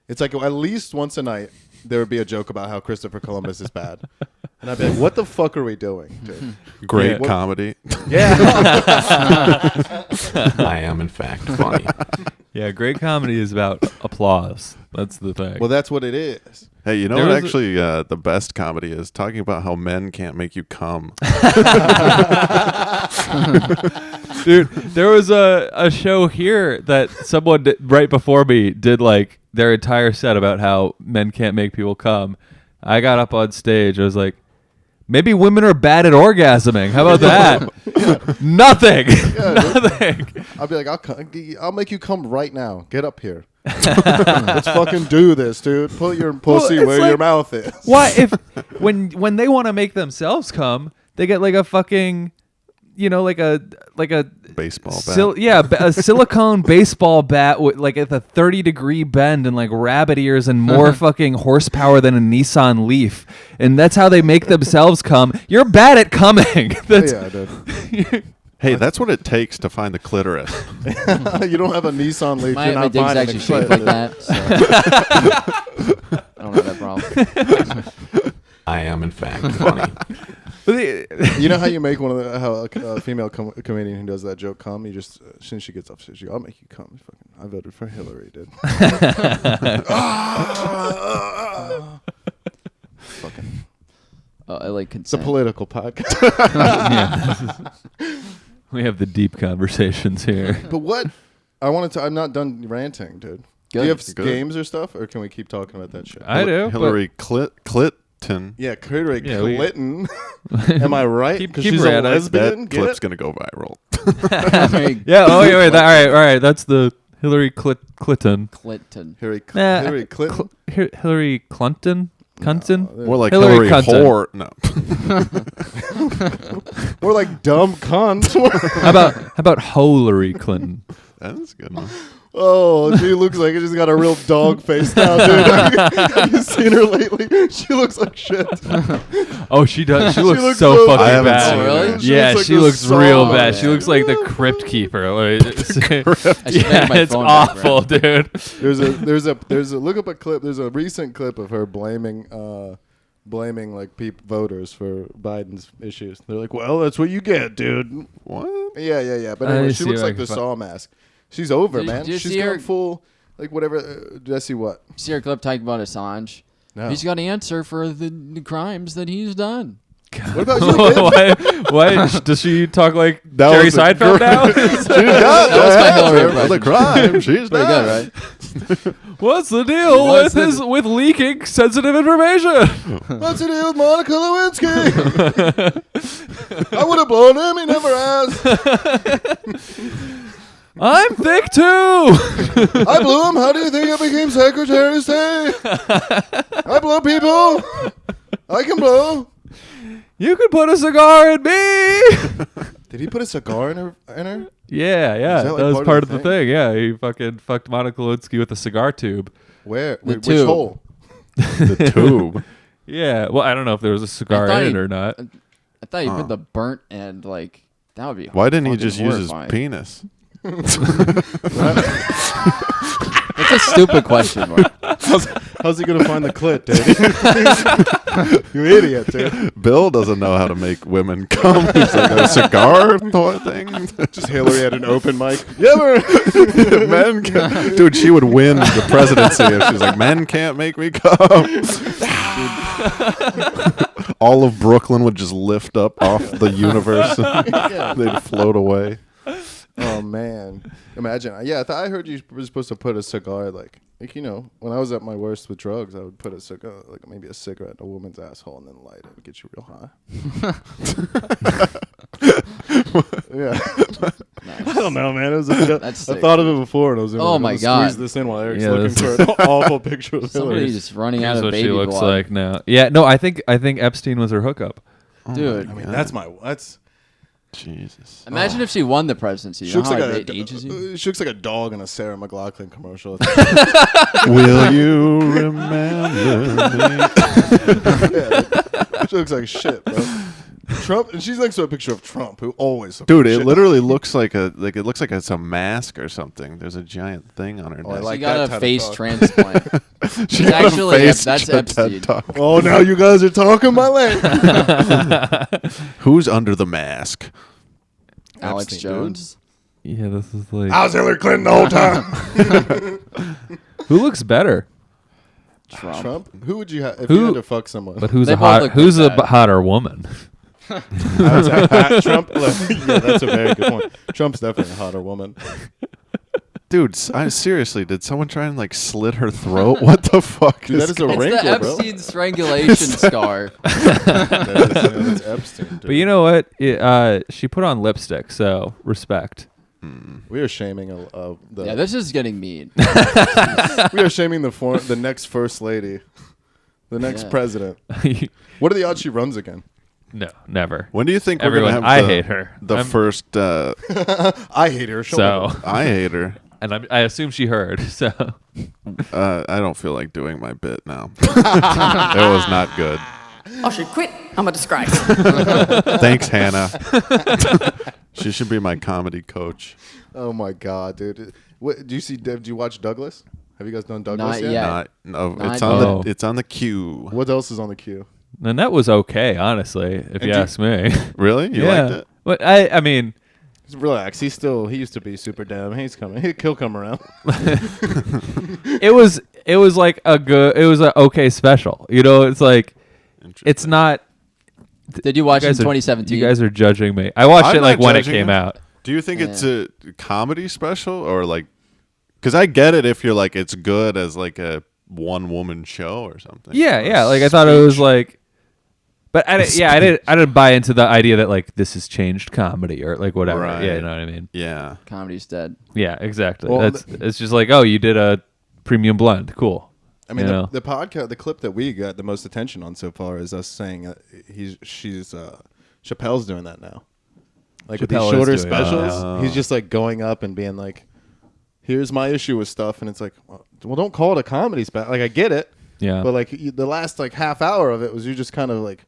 It's like at least once a night there would be a joke about how Christopher Columbus is bad. And I'd be like, what the fuck are we doing, dude? Great Yeah. comedy. I am, in fact, funny. Yeah, great comedy is about applause. That's the thing. Well, that's what it is. Hey, you know There what was a- actually the best comedy is? Talking about how men can't make you come. Dude, there was a show here that someone right before me did like their entire set about how men can't make people come. I got up on stage. I was like, maybe women are bad at orgasming. How about that? Nothing. Nothing. I'll be like, I'll make you come right now. Get up here. Let's fucking do this, dude. Put your pussy it's where like- your mouth is. Why if when they want to make themselves come, they get like a fucking, like a Baseball bat. a silicone baseball bat with like at a 30-degree bend and like rabbit ears and more fucking horsepower than a Nissan Leaf, and that's how they make themselves come. You're bad at coming. That's, Yeah, dude. Hey, that's what it takes to find the clitoris. You don't have a Nissan Leaf. My you're not dick's finding actually the shaped clit. like that. So. I don't have that problem. I am, in fact, funny. You know how you make a female comedian who does that joke come? You just as soon as she gets off stage, I'll make you come. Fucking, I voted for Hillary, dude. Fucking, I like it's a consent. political podcast. we have the deep conversations here. But what I wanted to, I'm not done ranting, dude. Do Good. you have Good. games or stuff, or can we keep talking about that shit? I do. Hillary Clinton. Yeah, Hillary Yeah, we- Clinton. Am I right? Keep- Because keep she's a ranting. lesbian. That Get clip's it? gonna go viral. Yeah. Oh, wait. All right. That's the Hillary Clinton. Clinton. Hillary Nah, Hillary Clinton. Hillary Clinton. Clinton. More like Hillary Hillary Clinton. whore. No. More like dumb cunt. How about Hillary Clinton? That's a good one. Oh, she looks like she's got a real dog face now, dude. Have you seen her lately? She looks like shit. Oh, she does. She looks, looks so so fucking I haven't bad. seen Oh, really? it. She Yeah, looks like she the looks real Saw, bad. She man. looks like the crypt keeper. Like, I should make my it's phone back, awful, dude. There's a look up a clip. There's a recent clip of her blaming like voters for Biden's issues. They're like, well, that's what you get, dude. What? Yeah. But I anyway, she see looks what I like the can Saw mask. She's over, Did man. you She's see her- gone full, like whatever. Jesse, what? See our clip talking about Assange? No. He's got to answer for the crimes that he's done. What about you? Kid? Why does she talk like That Jerry was a Seinfeld now? That was my Hillary impression. The crime. She's Pretty not. good, right? What's the deal with leaking sensitive information? What's the deal with Monica Lewinsky? I would have blown him. He never asked. I'm thick too. I blew him. How do you think I became Secretary of State? I blow people. I can blow. You could put a cigar in me. Did he put a cigar in her? Yeah, Is that, like, that was part part of of the the thing. Yeah, he fucking fucked Monica Lewinsky with a cigar tube. Where? Which tube. hole? The tube. Yeah, well, I don't know if there was a cigar thought in it he- or not. I thought you put the burnt end, like that would be. Why didn't he fucking just use his horrifying. penis? That's a stupid question, Mark. How's he gonna find the clit, dude? You idiot, dude. Bill doesn't know how to make women come. He's like a cigar thing. Just Hillary at an open mic. You ever? Men can, dude, she would win the presidency if she's like, men can't make me come. All of Brooklyn would just lift up off the universe. They'd float away. Oh man, imagine. Yeah, I heard you were supposed to put a cigar, like when I was at my worst with drugs, I would put a cigar, like maybe a cigarette in a woman's asshole, and then light it. It would get you real high. Yeah. I don't know, man. It was That's I sick. thought of it before, and I was like, Oh I'm my gonna God. squeeze this in while Eric's Yeah, looking this for an awful picture of Somebody Hillary. just running out Here's of what baby she looks blood. like now. Yeah, no, I think Epstein was her hookup. Dude. I mean, that's. Jesus. Imagine if she won the presidency. You She know looks how like it ages you? she looks like a dog in a Sarah McLachlan commercial. Will you remember me? She looks like shit, bro. Trump, and she's next to a picture of Trump, who always looks Dude, like it shit. literally looks like it looks like it's a mask or something. There's a giant thing on her Oh, I neck. like She got that a type of face dog. transplant. She had a Actually, face that's to Epstein. TED Talk. Oh, now you guys are talking my language. Who's under the mask? Alex Epstein, Jones. Yeah, this is like I was Hillary Clinton the whole time. who looks better, Trump. Who would you have if Who- you had to fuck someone? but who's They a both look who's a bad. hotter woman? I would say Trump. Yeah, that's a very good point. Trump's definitely a hotter woman. Dude, seriously, did someone try and like slit her throat? What the fuck? Dude, that is a It's wrinkle, the bro. Epstein strangulation scar. That's Epstein. Dude. But you know what? She put on lipstick, so respect. we are shaming the. Yeah, this is getting mean. we are shaming the next first lady, the next Yeah. president. What are the odds she runs again? No, never. When do you think Everyone, we're gonna have I hate her. the I'm- first? I hate her. She'll So, never- I hate her. and I assume she heard. So, I don't feel like doing my bit now. It was not good. I should quit. I'm a disgrace. Thanks, Hannah. She should be my comedy coach. Oh my god, dude! What do you see? Did you watch Douglas? Have you guys done Douglas Not yet? yet. No, Not it's on yet. it's on the queue. What else is on the queue? and that was okay, honestly, if you do- ask me. Really? You yeah, liked it? but I mean, Relax. He used to be super dumb. He's coming. He'll come around. it was like it was a okay special. You know, it's like it's not. Did you watch it in guys are- 2017? You guys are judging me. I watched I'm it like not when it judging came you. out. Do you think it's a comedy special or like? Because I get it if you're like it's good as like a one woman show or something. Yeah, Or yeah. a Like I thought it was speech. like, but I didn't buy into the idea that like this has changed comedy or like whatever. Right. Yeah, you know what I mean. Yeah. Comedy's dead. Yeah, exactly. Well, It's just like, oh, you did a premium blend. Cool. I mean, You know? the podcast, the clip that we got the most attention on so far is us saying Chappelle's doing that now. Like with these Chappelle is shorter doing that. specials, Oh. he's just like going up and being like, "Here's my issue with stuff," and it's like, well, don't call it a comedy special. Like I get it, Yeah. but like the last like half hour of it was you just kind of like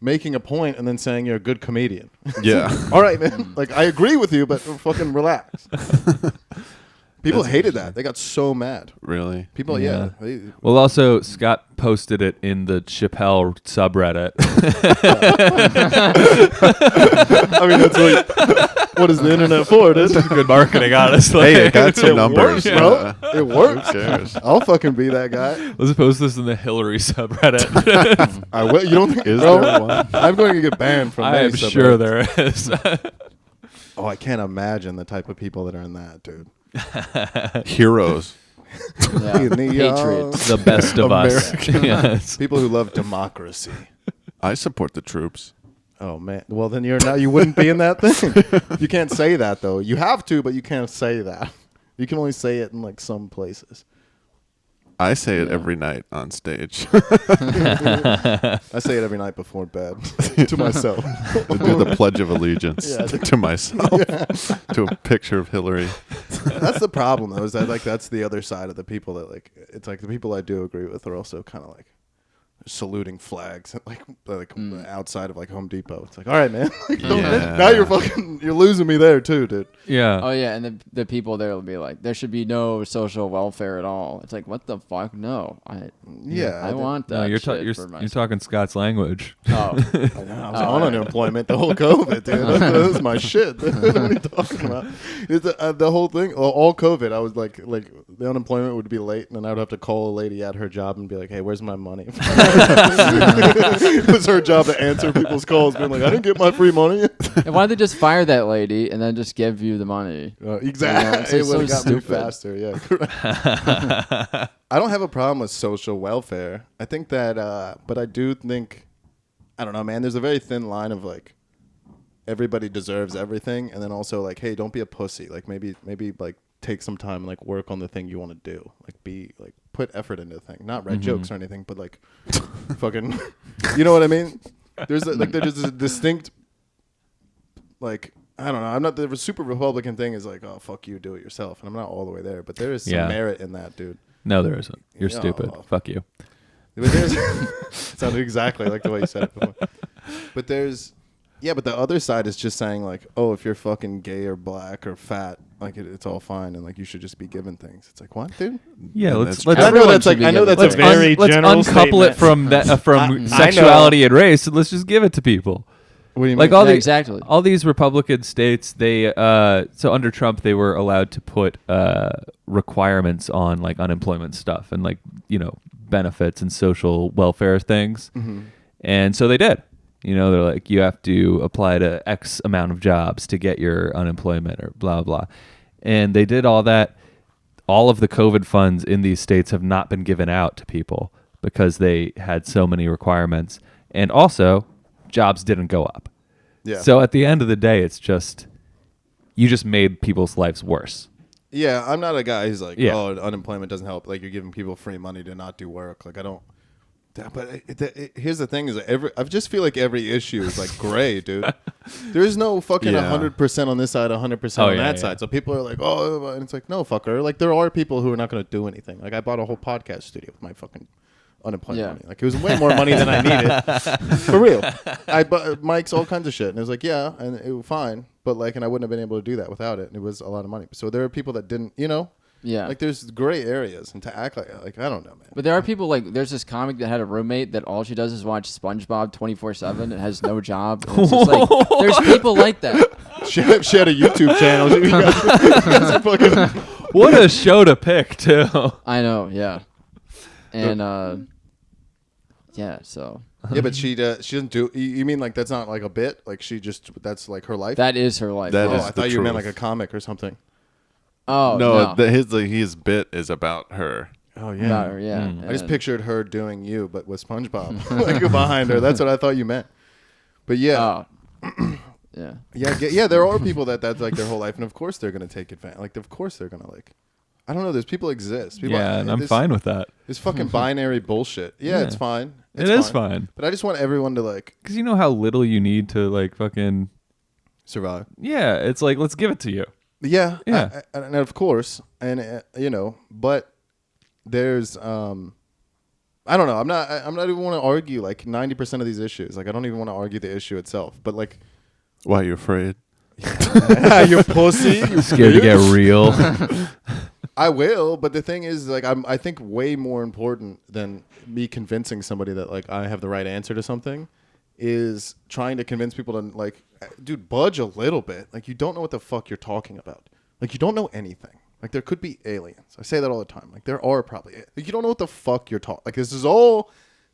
making a point and then saying you're a good comedian. Yeah. All right, man. Like I agree with you, but fucking relax. People hated that. They got so mad. Really? People, Yeah. yeah. Well, also Scott posted it in the Chappelle subreddit. I mean, that's what is the internet for, dude? Good marketing, honestly. Hey, it got some It numbers, works, bro. It works. Who cares? I'll fucking be that guy. Let's post this in the Hillary subreddit. I will. You don't think? Is bro, there one? I'm going to get banned from. I many am sure subreddits. there is. Oh, I can't imagine the type of people that are in that, dude. Heroes. Yeah. Patriots. The best of us. American. Yes. People who love democracy. I support the troops. Oh man. Well, then you wouldn't be in that thing. You can't say that though. You have to, but you can't say that. You can only say it in like some places. I say it every night on stage. I say it every night before bed to myself. To do the Pledge of Allegiance Yeah. to myself. To a picture of Hillary. That's the problem though, is that like that's the other side of the people that like it's like the people I do agree with are also kind of like saluting flags at like outside of like Home Depot. It's like, all right, man. Like, Yeah. now you're losing me there too, dude. Yeah. Oh yeah, and the people there will be like, there should be no social welfare at all. It's like, what the fuck? No, I want that. No, you're shit you're for myself. talking Scott's language. Oh, I was on unemployment the whole COVID, dude. That was my shit. What are you talking about? It's, the whole thing, all COVID. I was like the unemployment would be late, and then I would have to call a lady at her job and be like, "Hey, where's my money?" It was her job to answer people's calls, being like, "I didn't get my free money." and why don't they just fire that lady and then just give you the money? Exactly. it's It would have so got me stupid. faster. Yeah. Correct. I don't have a problem with social welfare. I think that, but I do think, I don't know, man. There's a very thin line of like, everybody deserves everything, and then also like, hey, don't be a pussy. Like maybe like take some time and like work on the thing you want to do. Like be like put effort into the thing. Not write jokes or anything, but like fucking, you know what I mean? There's a distinct, like, I don't know. I'm not the super Republican thing is like, oh fuck you, do it yourself, and I'm not all the way there, but there is some Yeah. merit in that, dude. No, there isn't. You're Yeah. stupid. Fuck you. But there's it sounded exactly like the way you said it before. But there's Yeah, but the other side is just saying like, oh, if you're fucking gay or black or fat, like it's all fine, and like you should just be given things. It's like, what, dude? Yeah, And let's that's- I know Everyone that's like should be I know given that's a things. very let's general uncouple it statement. from that from I know. sexuality and race. And let's just give it to people. What do you Like mean? all Yeah, the exactly. all these Republican states, they so under Trump they were allowed to put requirements on like unemployment stuff and like benefits and social welfare things, and so they did. They're like, you have to apply to X amount of jobs to get your unemployment or blah blah, and they did all that. All of the COVID funds in these states have not been given out to people because they had so many requirements, and also jobs didn't go up. Yeah. So at the end of the day, it's just you just made people's lives worse. Yeah, I'm not a guy who's like, Yeah. oh, unemployment doesn't help. Like you're giving people free money to not do work. Like I don't. But here's the thing: is that I just feel like every issue is like gray, dude. There is no fucking Yeah. 100% on this side, 100% Oh, on yeah, that yeah. side. So people are like, oh, and it's like, no, fucker. Like there are people who are not going to do anything. Like I bought a whole podcast studio with my fucking unemployment Yeah. money. Like it was way more money than I needed. For real. I bought mics, all kinds of shit, and it was like, yeah, and it was fine, but like, and I wouldn't have been able to do that without it. And it was a lot of money. So there are people that didn't, Yeah. like there's gray areas, and to act like I don't know, man. But there are people like there's this comic that had a roommate that all she does is watch SpongeBob 24/7 and has no job. And it's just like there's people like that. She had a YouTube channel. You guys fucking- What a show to pick, too. I know, yeah. And yeah, so yeah, but she doesn't do. You mean like that's not like a bit? Like that's like her life. that is her life. That oh, is I the thought you meant truth. like a comic or something. oh No, his bit is about her. Oh About her, yeah. I just And- pictured her doing you, but with SpongeBob like behind her. That's what I thought you meant. But yeah, yeah. yeah. There are people that's like their whole life, and of course they're gonna take advantage. Like, of course they're gonna like. I don't know. There's people exist. People, Yeah, and I'm this- fine with that. This fucking binary bullshit. Yeah, Yeah. it's fine. It is fine. But I just want everyone to like Because you know how little you need to, like, fucking... survive. Yeah, it's like, let's give it to you. Yeah, Yeah. and of course, and but there's I don't know. I'm not even want to argue like 90% of these issues. Like I don't even want to argue the issue itself. But like, Why are you afraid? you pussy, you Scared to get real. I will, but the thing is, like, I think way more important than me convincing somebody that like I have the right answer to something is trying to convince people to like, dude, budge a little bit. Like, you don't know what the fuck you're talking about. Like, you don't know anything. Like, there could be aliens. I say that all the time. Like, there are probably. Like, you don't know what the fuck you're talking. Like, this is all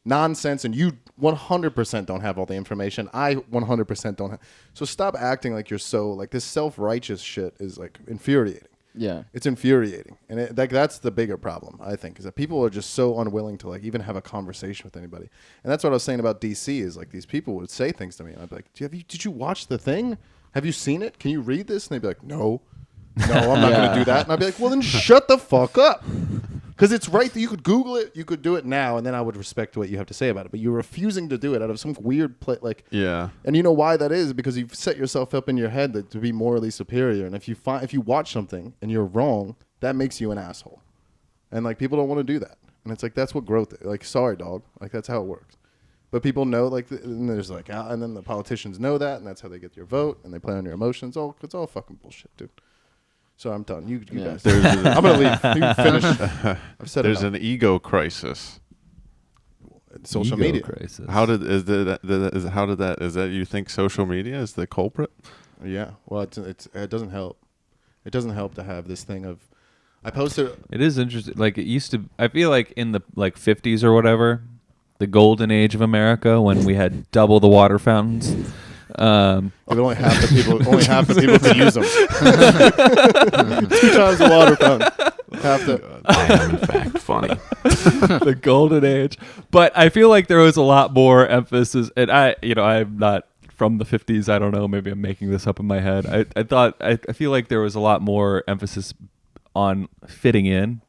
nonsense, and you 100% don't have all the information. I 100% don't have. So stop acting like you're so like this self-righteous shit is like infuriating. Yeah. It's infuriating, and that's the bigger problem. I think is that people are just so unwilling to like even have a conversation with anybody, and that's what I was saying about DC. Is like these people would say things to me, and I'd be like, "Did you watch the thing? Have you seen it? Can you read this?" And they'd be like, "No, I'm not going to do that." And I'd be like, "Well, then shut the fuck up." Because it's right that you could Google it, you could do it now, and then I would respect what you have to say about it. But you're refusing to do it out of some weird like. Yeah. And you know why that is? Because you've set yourself up in your head to be morally superior. And if you watch something and you're wrong, that makes you an asshole. And like people don't want to do that. And it's like that's what growth is. Like, sorry, dog. Like that's how it works. But people know, like, and there's like, and then the politicians know that, and that's how they get your vote, and they play on your emotions. It's all fucking bullshit, dude. So I'm done. You Yeah. guys. I'm gonna leave. You can finish. I've said There's enough. an ego crisis. Social Ego media. crisis. How did you think social media is the culprit? Yeah. Well, it doesn't help. It doesn't help to have this thing of. I posted. It is interesting. Like it used to. I feel like in the like 50s or whatever, the golden age of America, when we had double the water fountains. But only half the people could use them. 2 times the water fountain. Half the. I am in fact funny. The golden age. But I feel like there was a lot more emphasis, and I'm not from the 50s. I don't know. Maybe I'm making this up in my head. I feel like there was a lot more emphasis on fitting in.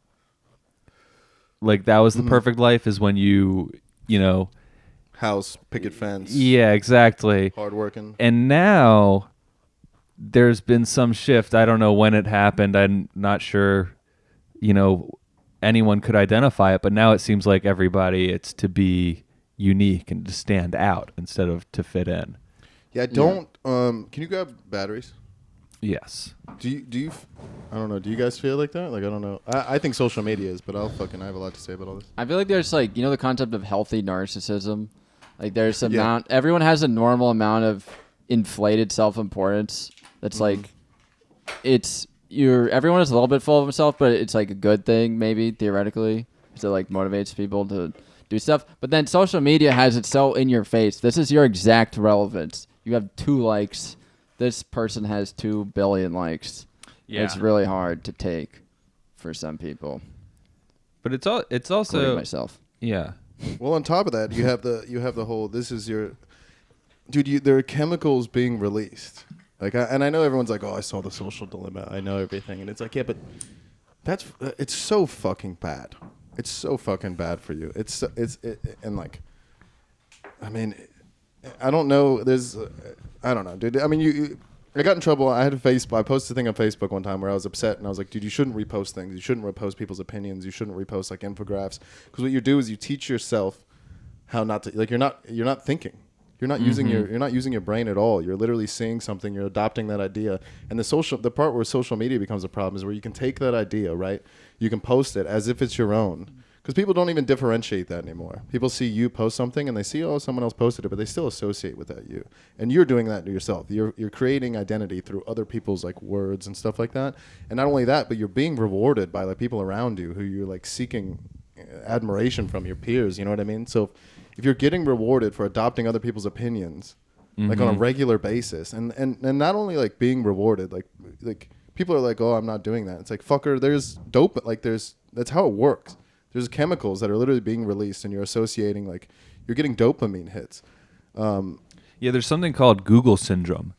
Like that was the perfect life is when you know. House, picket fence. Yeah, exactly. Hardworking. And now there's been some shift. I don't know when it happened. I'm not sure, anyone could identify it. But now it seems like everybody, it's to be unique and to stand out instead of to fit in. Yeah, don't. Can you grab batteries? Yes. Do you? I don't know. Do you guys feel like that? Like I don't know. I think social media is, but I have a lot to say about all this. I feel like there's like the concept of healthy narcissism. Like there's Yeah. amount. Everyone has a normal amount of inflated self-importance. That's like, everyone is a little bit full of himself, but it's like a good thing maybe theoretically. So it like motivates people to do stuff. But then social media has it so in your face. This is your exact relevance. You have 2 likes. This person has 2 billion likes. Yeah. It's really hard to take for some people. But it's Including also myself. yeah. Well, on top of that, you have the whole. This is your, dude. There are chemicals being released. Like, and I know everyone's like, oh, I saw The Social Dilemma. I know everything, and it's like, yeah, but it's so fucking bad. It's so fucking bad for you. And like, I mean, I don't know. I don't know, dude. I mean, I got in trouble. I posted a thing on Facebook one time where I was upset, and I was like, dude, you shouldn't repost things. You shouldn't repost people's opinions. You shouldn't repost like infographics, because what you do is you teach yourself how not to. Like, you're not thinking. You're not using your brain at all. You're literally seeing something. You're adopting that idea. And the part where social media becomes a problem is where you can take that idea, right? You can post it as if it's your own. Because people don't even differentiate that anymore. People see you post something and they see, oh, someone else posted it, but they still associate with that you. And you're doing that to yourself. You're creating identity through other people's like words and stuff like that. And not only that, but you're being rewarded by like people around you who you're like seeking admiration from, your peers. You know what I mean? So if you're getting rewarded for adopting other people's opinions, like on a regular basis, and not only like being rewarded, like people are like, oh, I'm not doing that. It's like, fucker, there's dope. Like that's how it works. There's chemicals that are literally being released, and you're associating, like, you're getting dopamine hits. Yeah, there's something called Google syndrome.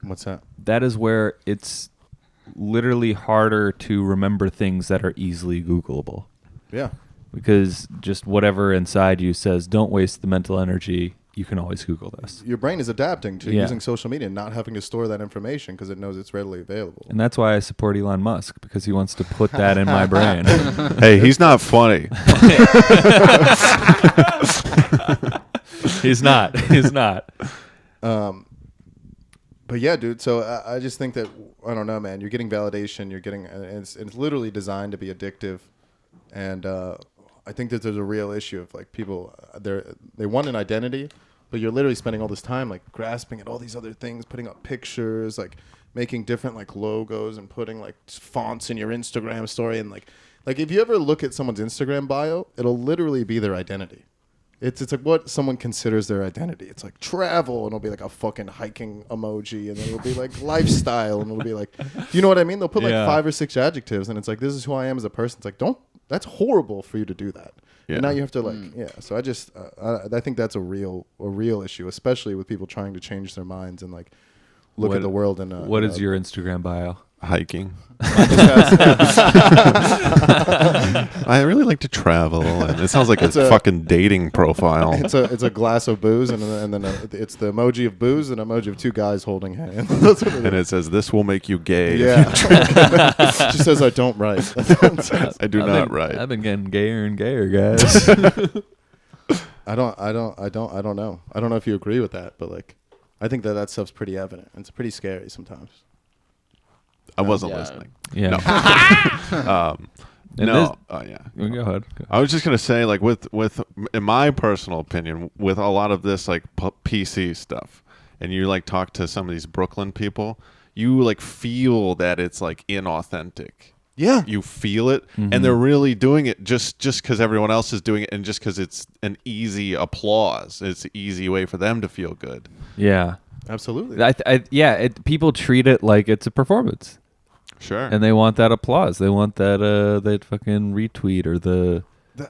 What's that? That is where it's literally harder to remember things that are easily Googleable. Yeah. Because just whatever inside you says, don't waste the mental energy. You can always Google this. Your brain is adapting to using social media and not having to store that information because it knows it's readily available. And that's why I support Elon Musk, because he wants to put that in my brain. Hey, he's not funny. He's not. He's not. But yeah, dude. So I just think that, I don't know, man. You're getting validation. You're getting, it's literally designed to be addictive, and I think that there's a real issue of like people, they want an identity, but you're literally spending all this time like grasping at all these other things, putting up pictures, like making different like logos and putting like fonts in your Instagram story, and like if you ever look at someone's Instagram bio, it'll literally be their identity. It's like what someone considers their identity. It's like travel, and it'll be like a fucking hiking emoji, and then it'll be like lifestyle, and it'll be like, you know what I mean? They'll put like 5 or 6 adjectives, and it's like, this is who I am as a person. It's like, that's horrible for you to do that. Yeah. And now you have to so I just, I think that's a real issue, especially with people trying to change their minds and like look at the world. And what is your Instagram bio? Hiking. I really like to travel, and it sounds like a fucking dating profile. It's a glass of booze, and then it's the emoji of booze and an emoji of 2 guys holding hands. That's what And it says, "This will make you gay." Yeah. It just says I don't write. I do not write. I've been getting gayer and gayer, guys. I don't know. I don't know if you agree with that, but like, I think that stuff's pretty evident. It's pretty scary sometimes. I wasn't listening. Yeah. No. Yeah. Go ahead. I was just gonna say, like, with in my personal opinion, with a lot of this like PC stuff, and you like talk to some of these Brooklyn people, you like feel that it's like inauthentic. Yeah. You feel it, and they're really doing it just because everyone else is doing it, and just because it's an easy applause. It's an easy way for them to feel good. Yeah. Absolutely. People treat it like it's a performance. Sure. And they want that applause. They want that fucking retweet or the.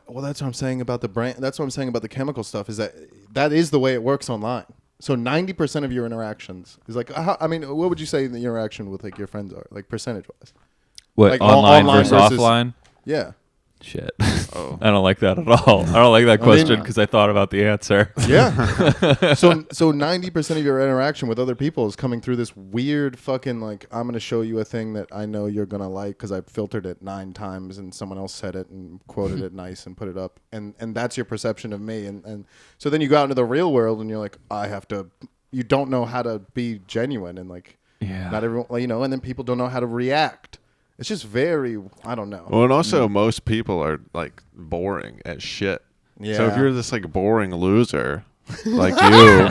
Well, that's what I'm saying about the brand. That's what I'm saying about the chemical stuff. Is that is the way it works online. So 90% of your interactions is like, what would you say the interaction with like your friends are, like percentage wise? What, like online versus offline? Yeah. Shit. Oh. I don't like that at all. I don't like that question because I thought about the answer. Yeah. So 90% of your interaction with other people is coming through this weird fucking like, I'm going to show you a thing that I know you're going to like because I filtered it 9 times and someone else said it and quoted it nice and put it up. And that's your perception of me. And so then you go out into the real world and you're like, I have to you don't know how to be genuine, and like not everyone, like, you know, and then people don't know how to react. It's just very, I don't know. Well, and also most people are like boring as shit. Yeah. So if you're this like boring loser like you,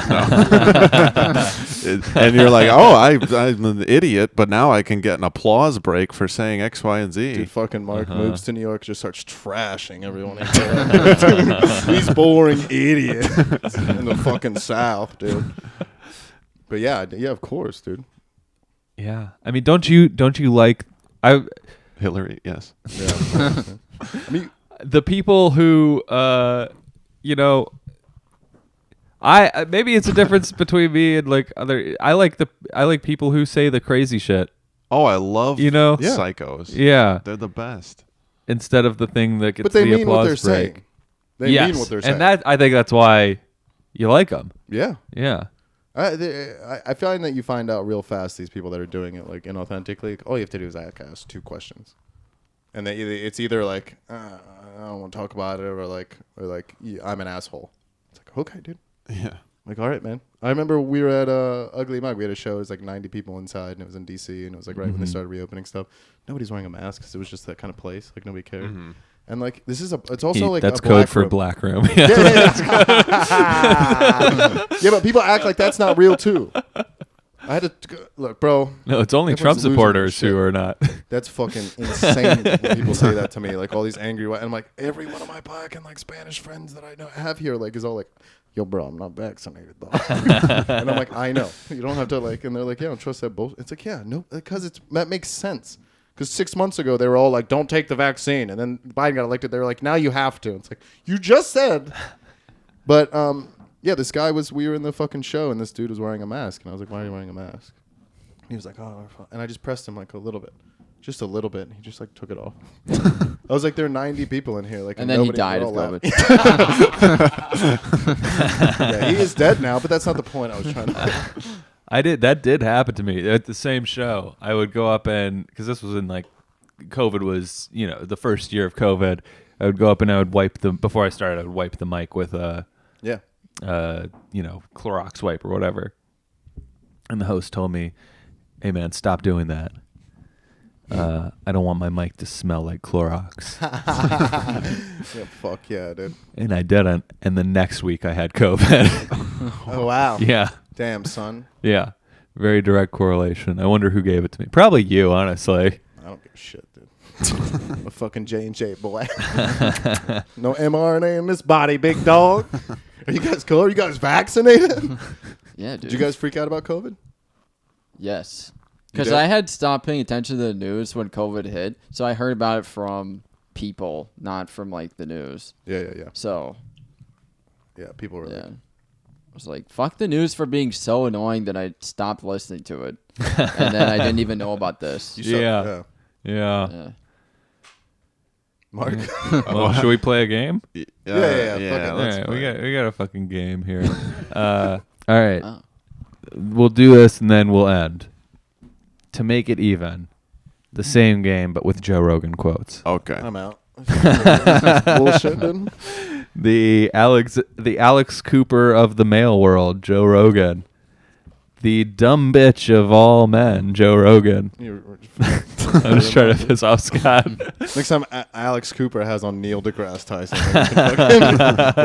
and you're like, oh, I'm an idiot, but now I can get an applause break for saying X, Y, and Z. Dude, fucking Mark moves to New York, just starts trashing everyone. These boring idiots in the fucking South, dude. But yeah, of course, dude. Yeah. I mean, don't you like Hillary, yes. Yeah. I mean, the people who you know, I maybe it's a difference between me and like other. I like people who say the crazy shit. Oh, I love psychos. Yeah, They're the best. Instead of the thing that gets but they the mean what applause they're break. saying. They mean what they're saying. And that I think that's why you like them. Yeah. Yeah. I find that you find out real fast these people that are doing it like inauthentically. Like, all you have to do is ask 2 questions, and it's either like I don't want to talk about it, or like yeah, I'm an asshole. It's like, okay, dude. Yeah. Like, all right, man. I remember we were at Ugly Mug. We had a show. It was like 90 people inside, and it was in D.C. And it was like right when they started reopening stuff. Nobody's wearing a mask because it was just that kind of place. Like, nobody cared. And like, this is it's also like that's a code black for room. black room. Yeah, but people act like that's not real too. I had to look, bro. No, it's only Trump everyone's losing supporters their who shit. are not. That's fucking insane when people say that to me. Like, all these angry white, and I'm like, every one of my black and like Spanish friends that I have here, like, is all like, yo, bro, I'm not vaccinated though. And I'm like, I know. You don't have to like, and they're like, yeah, I don't trust that bullshit. It's like, yeah, no, because that makes sense. Because 6 months ago, they were all like, don't take the vaccine. And then Biden got elected. They were like, now you have to. It's like, you just said. But, yeah, this guy we were in the fucking show, and this dude was wearing a mask. And I was like, why are you wearing a mask? He was like, oh. And I just pressed him like a little bit. Just a little bit. And he just like took it off. I was like, there are 90 people in here. Like, And then he died of laughing. COVID. Yeah, he is dead now, but that's not the point I was trying to make. That did happen to me at the same show. I would go up and, because this was in like, COVID was, you know, the first year of COVID. I would go up and I would before I started, I would wipe the mic with you know, Clorox wipe or whatever. And the host told me, hey man, stop doing that. I don't want my mic to smell like Clorox. Yeah, fuck yeah, dude. And I didn't. And the next week I had COVID. Oh, wow. Yeah. Damn, son. Yeah. Very direct correlation. I wonder who gave it to me. Probably you, honestly. I don't give a shit, dude. I'm a fucking J&J boy. No mRNA in this body, big dog. Are you guys cool? Are you guys vaccinated? Yeah, dude. Did you guys freak out about COVID? Yes. You Because did? I had stopped paying attention to the news when COVID hit. So I heard about it from people, not from like the news. Yeah. So, Yeah, people were yeah. like, I was like, fuck the news for being so annoying that I stopped listening to it. And then I didn't even know about this. Yeah. Yeah. Mark? Well, should we play a game? Yeah. All Let's right, play. we got a fucking game here. All right. Oh. We'll do this and then we'll end. To make it even, the same game but with Joe Rogan quotes. Okay. I'm out. Bullshit, dude. The Alex Cooper of the male world, Joe Rogan. The dumb bitch of all men, Joe Rogan. I'm just trying to piss off Scott. Next time Alex Cooper has on Neil deGrasse Tyson,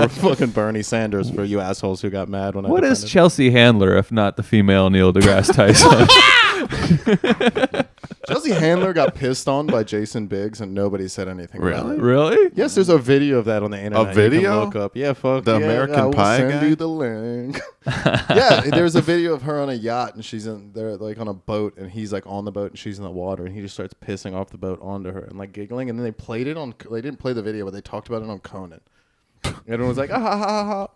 or fucking Bernie Sanders for you assholes who got mad when I What is defended. Chelsea Handler if not the female Neil deGrasse Tyson? Chelsea Handler got pissed on by Jason Biggs and nobody said anything about Really? it. Really? Yes, there's a video of that on the internet. You can video? look up. Yeah, fuck. The yeah, American I will Pie send guy? you the link. Yeah, there's a video of her on a yacht and she's they're like on a boat and he's like on the boat and she's in the water and he just starts pissing off the boat onto her and like giggling and then they played it on. They didn't play the video, but they talked about it on Conan. Everyone was like, ah ha ha ha.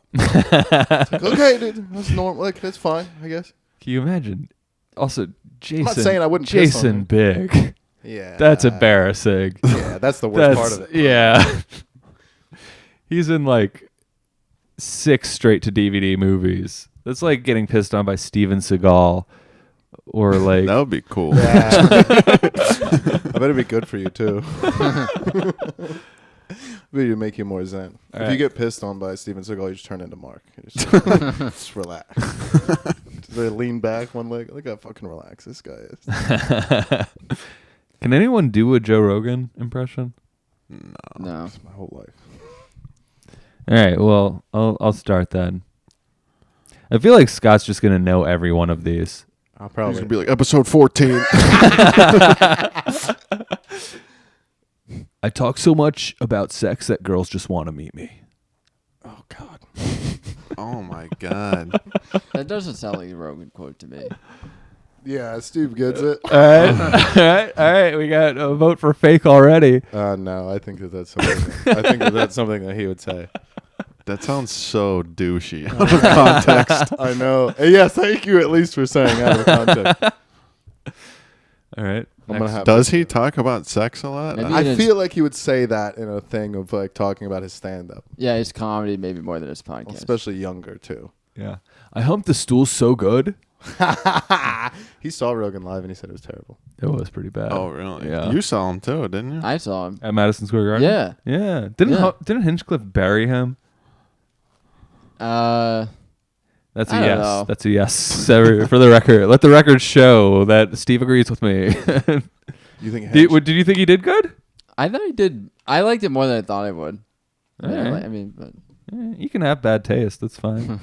It's like, okay, dude, that's normal. Like that's fine, I guess. Can you imagine? Also, Jason. not saying I wouldn't piss on Jason him. Big. Yeah, That's embarrassing. Yeah, that's the worst part of it. Yeah. He's in like 6 straight to DVD movies. That's like getting pissed on by Steven Seagal or like That would be cool. Yeah. I bet it'd be good for you too. Maybe it'd make you more zen. If right. you get pissed on by Steven Seagal, you just turn into Mark. You just relax. they lean back one leg. Look how fucking relaxed this guy is. Can anyone do a Joe Rogan impression? No. That's my whole life. All right. Well, I'll start then. I feel like Scott's just gonna know every one of these. I'll He's probably gonna be like episode 14. I talk so much about sex that girls just want to meet me. Oh God. Oh my god. That doesn't sound like a Rogan quote to me. Yeah, Steve gets it. All right. We got a vote for fake already. No, I think that's something. That's something that he would say. That sounds so douchey out of context. I know. Yes, thank you at least for saying out of context. All right. I'm gonna have Does he talk about sex a lot? Maybe. I feel like he would say that in a thing of like talking about his stand-up, Yeah, his comedy maybe more than his podcast. especially younger too. Yeah. I humped the stool so good. He saw Rogan live and he said it was terrible. It was pretty bad. Oh, really? Yeah. You saw him too, didn't you? I saw him. At Madison Square Garden? Yeah. Yeah. Yeah. Didn't Hinchcliffe bury him? Uh, That's a I don't yes. know. That's a yes. For the record. Let the record show that Steve agrees with me. You think? Did you think he did good? I thought he did. I liked it more than I thought I would. All right. I mean, but You can have bad taste. That's fine.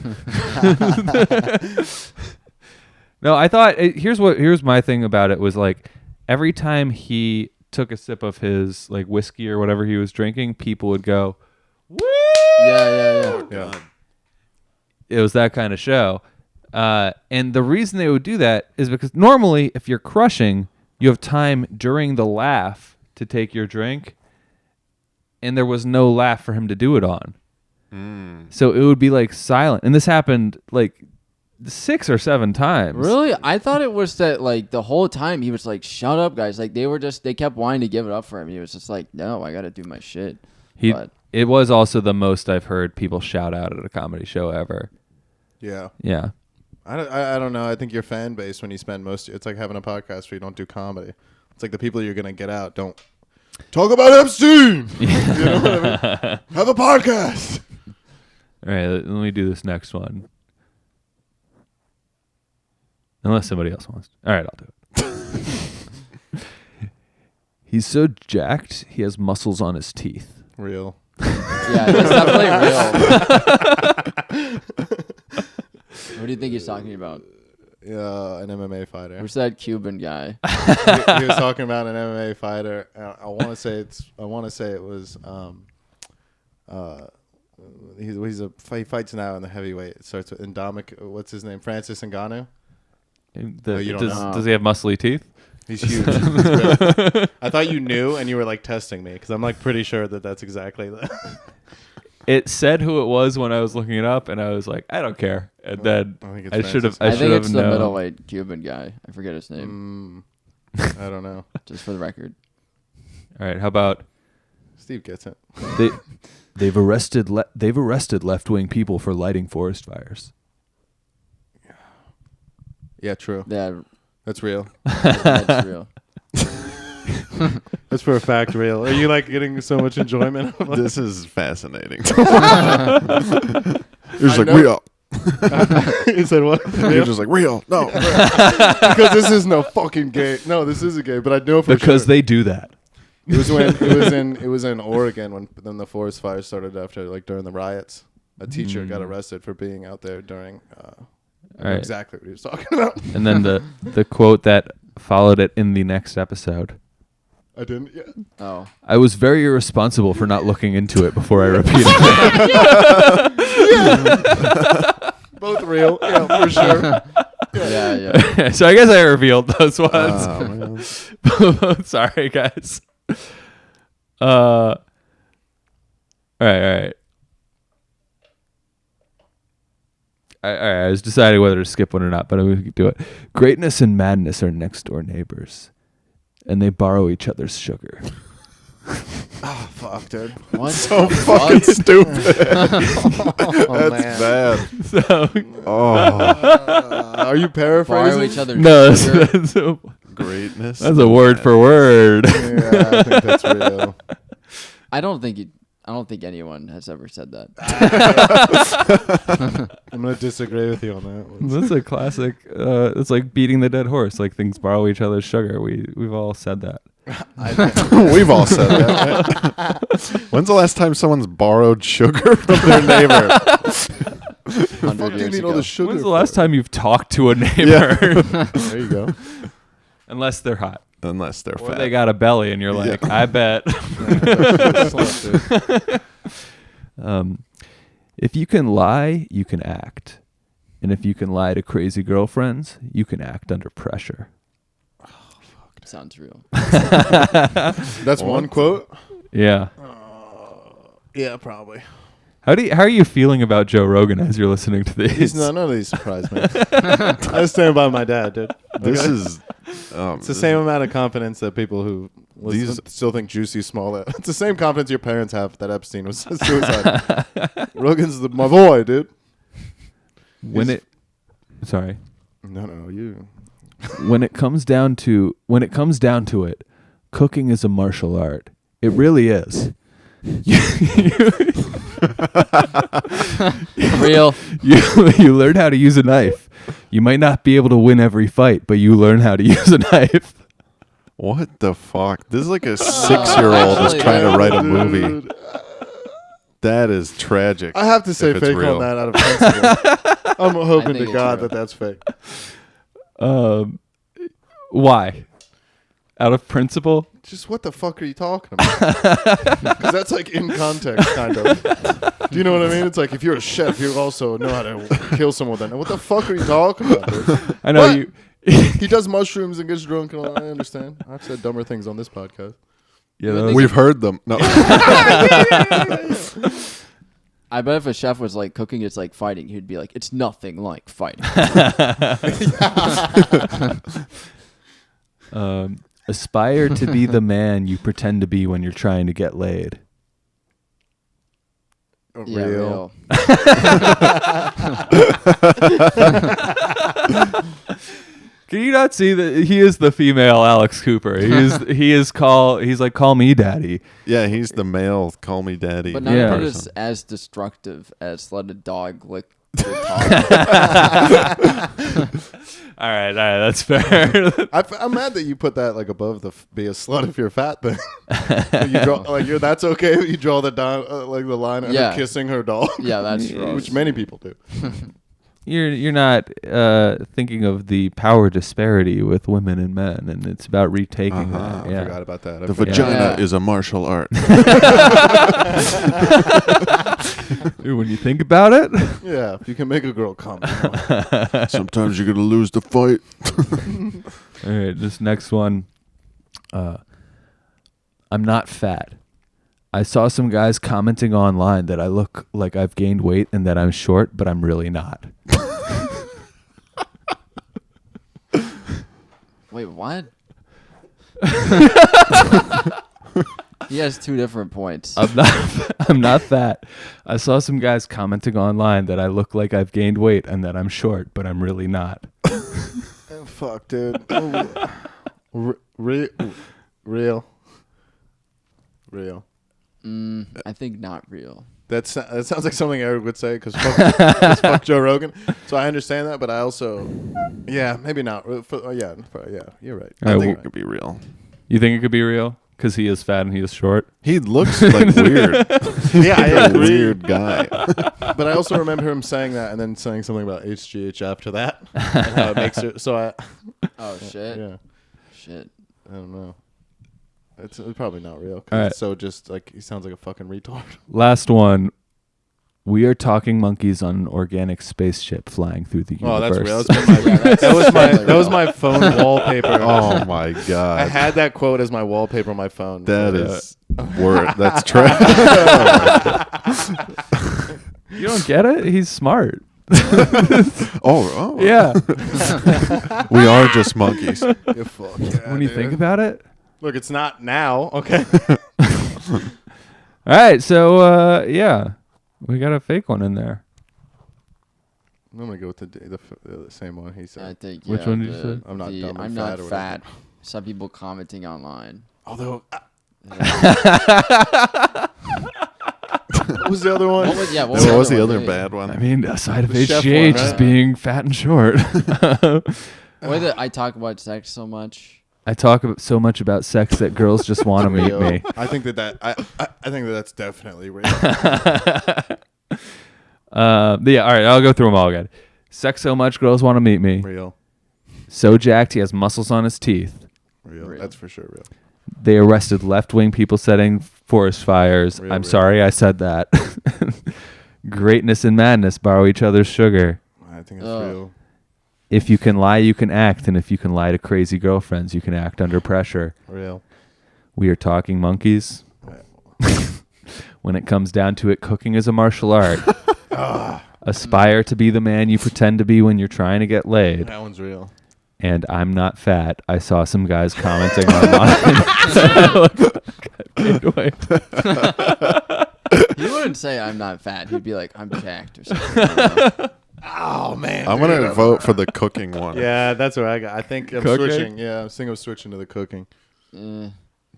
No, I thought here's my thing about it was like every time he took a sip of his like whiskey or whatever he was drinking, people would go, "Woo!" yeah. Yeah. It was that kind of show. And the reason they would do that is because normally if you're crushing, you have time during the laugh to take your drink, and there was no laugh for him to do it on. So it would be like silent. And this happened like 6 or 7 times. Really? I thought it was that like the whole time he was like, "Shut up, guys!" Like they kept wanting to give it up for him. He was just like, "No, I got to do my shit." But It was also the most I've heard people shout out at a comedy show ever. Yeah. Yeah. I don't know. I think your fan base when you spend it's like having a podcast where you don't do comedy. It's like the people you're gonna get out don't talk about Epstein. You know what I mean? Have a podcast. All right, let me do this next one. Unless somebody else wants to. All right, I'll do it. He's so jacked, he has muscles on his teeth. Real. yeah, that's definitely real. What do you think he's talking about? Yeah, an MMA fighter. Who's that Cuban guy? He was talking about an MMA fighter. I want to say it was. He fights now in the heavyweight. It starts with Indomik. What's his name? Francis Ngannou. You don't know. Does he have muscly teeth? He's huge. He's great. I thought you knew, and you were like testing me because I'm like pretty sure that's exactly that. It said who it was when I was looking it up, and I was like, I don't care. And then I think it's I should have. Francis. I think it's the known. middleweight Cuban guy. I forget his name. I don't know. Just for the record. All right, how about Steve gets it. they've arrested left-wing people for lighting forest fires. Yeah, true. Yeah, That's real. that's real. That's for a fact real. Are you like getting so much enjoyment? This is fascinating. You're just like, know. real. He said what? You're just like, real. No. Because this is no fucking gay. No, this is a gay, but I know for Because sure. they do that. It was in Oregon when then the forest fire started after like during the riots. A teacher got arrested for being out there during I know right. exactly what he was talking about. And then the quote that followed it in the next episode. I didn't. Yeah. Oh. I was very irresponsible for not looking into it before I repeated it. Both real. Yeah, for sure. Yeah. So I guess I revealed those ones. Man. Sorry, guys. All right. I was deciding whether to skip one or not, but we could do it. Greatness and madness are next door neighbors, and they borrow each other's sugar. Oh fuck, dude. What? So fucking stupid. Oh, That's man. bad. So Oh, Are you Borrow paraphrasing? each other's no, sugar. greatness. that's a word for word. Yeah, I think that's real. I don't think you. I don't think anyone has ever said that. I'm gonna disagree with you on that one. That's a classic. It's like beating the dead horse. Like things borrow each other's sugar. We've all said that. We've all said that. Right? When's the last time someone's borrowed sugar from their neighbor? Fuck, do you need all the sugar? When's the last time you've talked to a neighbor? Yeah. There you go. Unless they're hot. Unless they're Or fat. they got a belly and you're like, Yeah. I bet. If you can lie, you can act. And if you can lie to crazy girlfriends, you can act under pressure. Sounds real. That's one quote. Yeah. Yeah, probably. How are you feeling about Joe Rogan as you're listening to these? None of these surprise me. I stand by my dad, dude. This Okay? is. It's the same amount of confidence that people who still think Juicy's small. It's the same confidence your parents have that Epstein was suicide. Rogan's my boy, dude. Sorry. No, you. When it comes down to it, cooking is a martial art. It really is. Real. You learn how to use a knife. You might not be able to win every fight, but you learn how to use a knife. What the fuck? This is like a 6-year-old is trying to write a movie. Dude. That is tragic. I have to say if it's fake real. on that out of principle. I'm hoping think to it's God real. that that's fake. Why? Out of principle? Just what the fuck are you talking about? Because that's like in context, kind of. Do you know what I mean? It's like if you're a chef, you also know how to kill someone. Then what the fuck are you talking about, dude? I know What? you. He does mushrooms and gets drunk, and all, I understand. I've said dumber things on this podcast. Yeah, that was- We've heard them. No. I bet if a chef was like cooking, it's like fighting. He'd be like, it's nothing like fighting. Aspire to be the man you pretend to be when you're trying to get laid. Yeah, real. Can you not see that he is the female Alex Cooper? He's like, call me daddy. Yeah, he's the male call me daddy. But none Yeah. of it is as destructive as let a dog lick your tongue. All right, that's fair. I'm mad that you put that like above the be a slut if you're fat thing. You draw like that's okay. You draw the down like the line of her Yeah. kissing her dog. Yeah, that's gross. Which many people do. You're not thinking of the power disparity with women and men, and it's about retaking that. I Yeah. forgot about that. the vagina Yeah. is a martial art. Dude, when you think about it, Yeah, if you can make a girl come. Sometimes you're going to lose the fight. all right. This next one, I'm not fat. I saw some guys commenting online that I look like I've gained weight and that I'm short, but I'm really not. Wait, what? He has two different points. I'm not fat. I saw some guys commenting online that I look like I've gained weight and that I'm short, but I'm really not. Oh, fuck, dude. Real. I think not real. That sounds like something Eric would say because fuck Joe Rogan. So I understand that, but I also, yeah, maybe not. Yeah, you're right. All right, I think well, it could be real. you think it could be real? Because he is fat and he is short? He looks like weird. Yeah, I a agree. weird guy. But I also remember him saying that and then saying something about HGH after that and how it makes it. So Oh, shit. yeah, Shit. I don't know. It's probably not real. 'Cause All right. it's so just like he sounds like a fucking retard. Last one. We are talking monkeys on an organic spaceship flying through the universe. Oh, that's real. That's been Yeah, that's that was definitely my phone wallpaper. Oh my god. I had that quote as my wallpaper on my phone. That So, is word. That's trash. You don't get it? He's smart. Oh. Yeah. We are just monkeys. yeah, fuck yeah, When you dude. think about it. Look, it's not now. Okay. All right. So, yeah. We got a fake one in there. I'm gonna go with the same one he said. I think. Which yeah, one did you say? I'm not dumb or I'm fat not or fat. Some people commenting online. Although What was the other one? What was, yeah, What was the other one? bad one? I mean, aside of The chef HGH one, is right? being fat and short. Or that I talk about sex so much. I talk so much about sex that girls just want to meet Real. me. I think I think that's definitely real. All right, I'll go through them all again. Sex so much, girls want to meet me. Real. So jacked, he has muscles on his teeth. Real. That's for sure real. They arrested left-wing people setting forest fires. Real, I'm real. sorry I said that. Greatness and madness borrow each other's sugar. I think it's Ugh. real. If you can lie, you can act. And if you can lie to crazy girlfriends, you can act under pressure. Real. We are talking monkeys. When it comes down to it, cooking is a martial art. Aspire to be the man you pretend to be when you're trying to get laid. That one's real. And I'm not fat. I saw some guys commenting online. Gained weight. He wouldn't say I'm not fat. He'd be like, I'm jacked or something. Oh man. I'm gonna vote for the cooking one. Yeah, that's what I got. I think I'm Cooking? switching. Yeah, I think I'm switching to the cooking. Eh.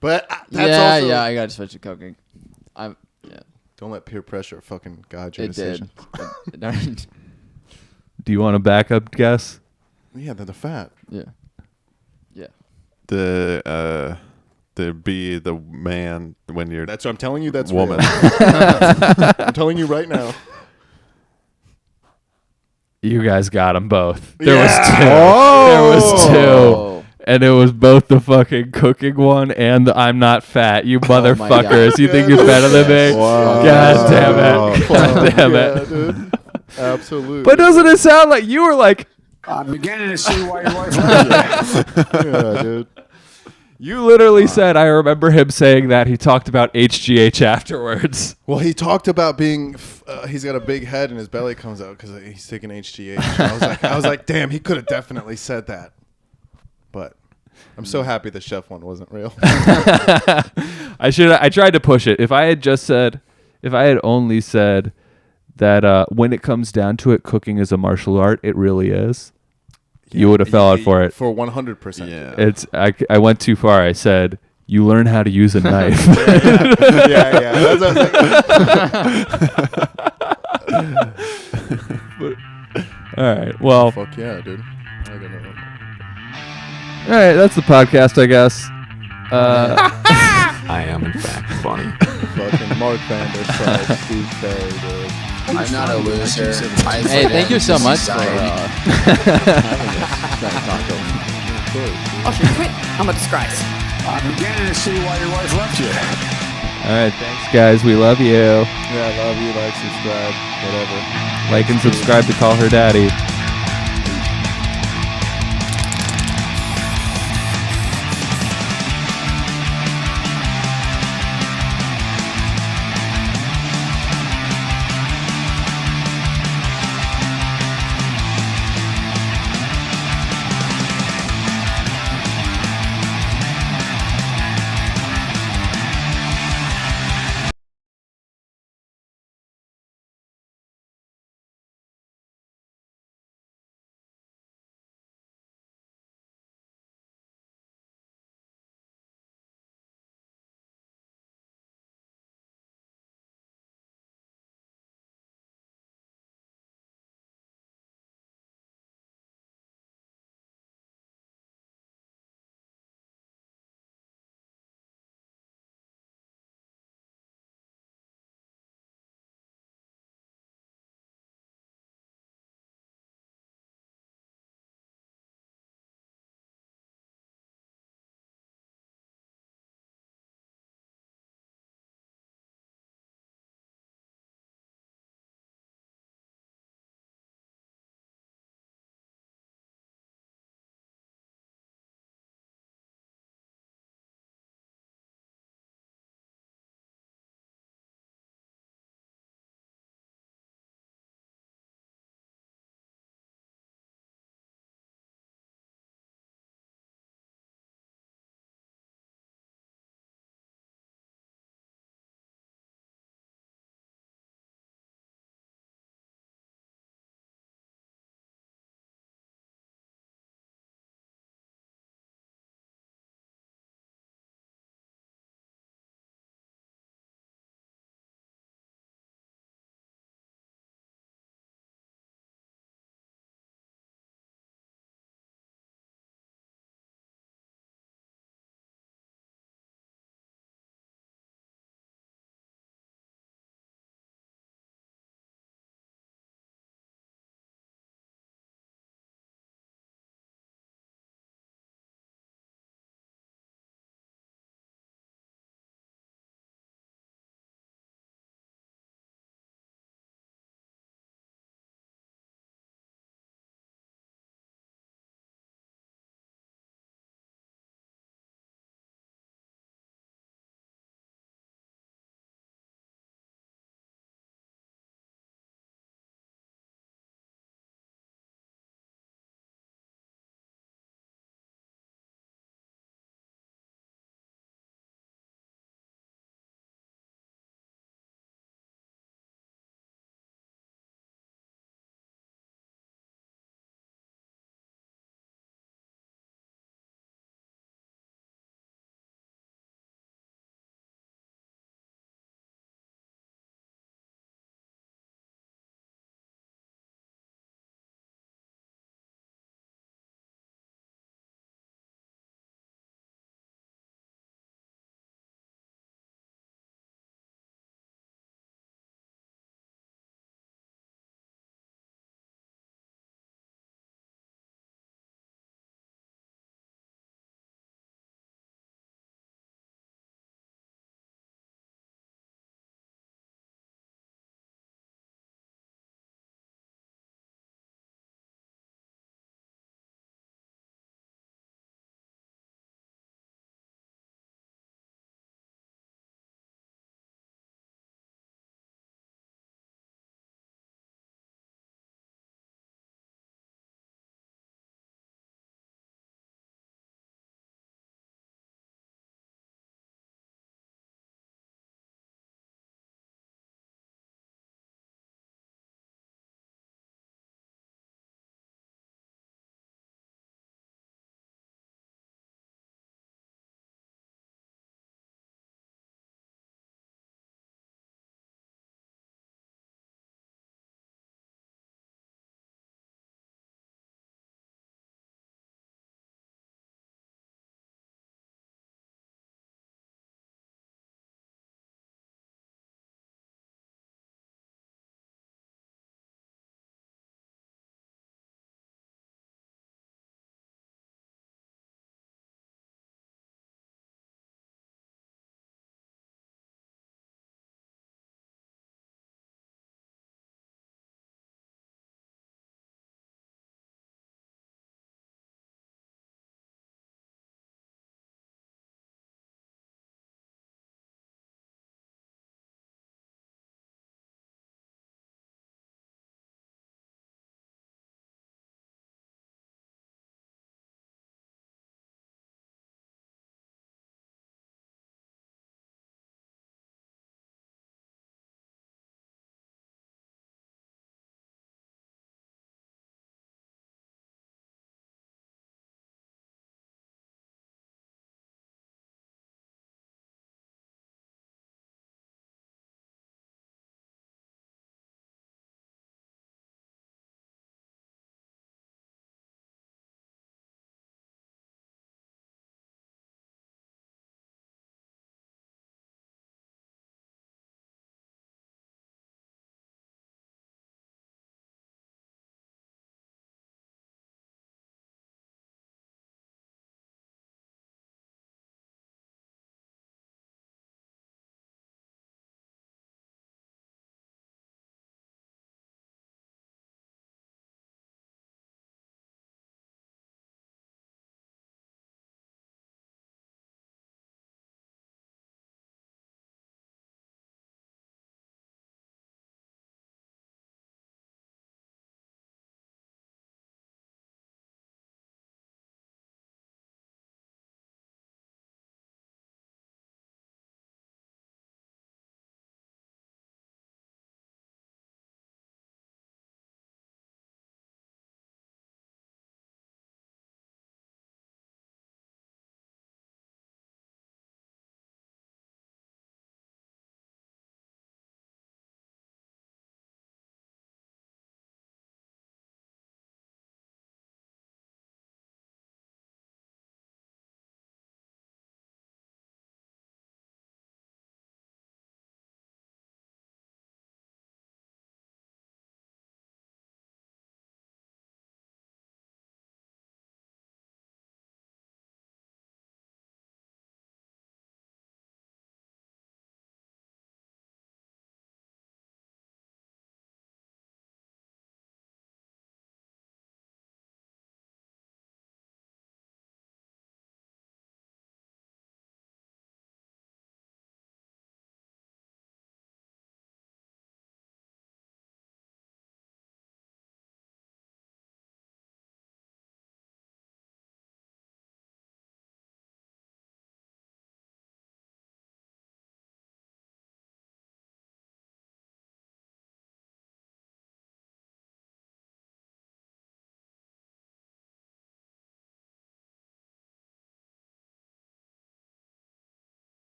But that's also I got to switch to cooking. don't let peer pressure fucking guide your It decision. did. Do you want a backup guess? Yeah, they're the fat. Yeah. The be the man when you're That's what I'm telling you. That's woman. real. I'm telling you right now. You guys got them both. There Yeah. was two. Oh! There was two. Oh. And it was both the fucking cooking one and the I'm not fat. You my motherfuckers. God. You think you're better than me? Wow. God damn it. God damn Yeah, it. dude. Absolutely. But doesn't it sound like you were like, I'm beginning to see why your wife left you. yeah, dude. you literally said, I remember him saying that. He talked about HGH afterwards. Well, he talked about being. He's got a big head and his belly comes out because he's taking HGH. I was like, damn, he could have definitely said that. But I'm so happy the chef one wasn't real. I tried to push it. If I had only said that when it comes down to it, cooking is a martial art, it really is. You would have fell out for it. For 100%. Yeah. I went too far. I said, you learn how to use a knife. Yeah. That's what I was like. All right. Well, Fuck yeah, dude. I don't know. all right. That's the podcast, I guess. I am in fact funny. Fucking Mark Vanderslice, Steve Perry, dude. I'm not a loser. Hey, thank you so much for I should quit. I'm a disgrace. I'm beginning to see why your wife left you. All right. Thanks, guys. We love you. Yeah, I love you. Like, subscribe, whatever. Like and subscribe to Call Her Daddy.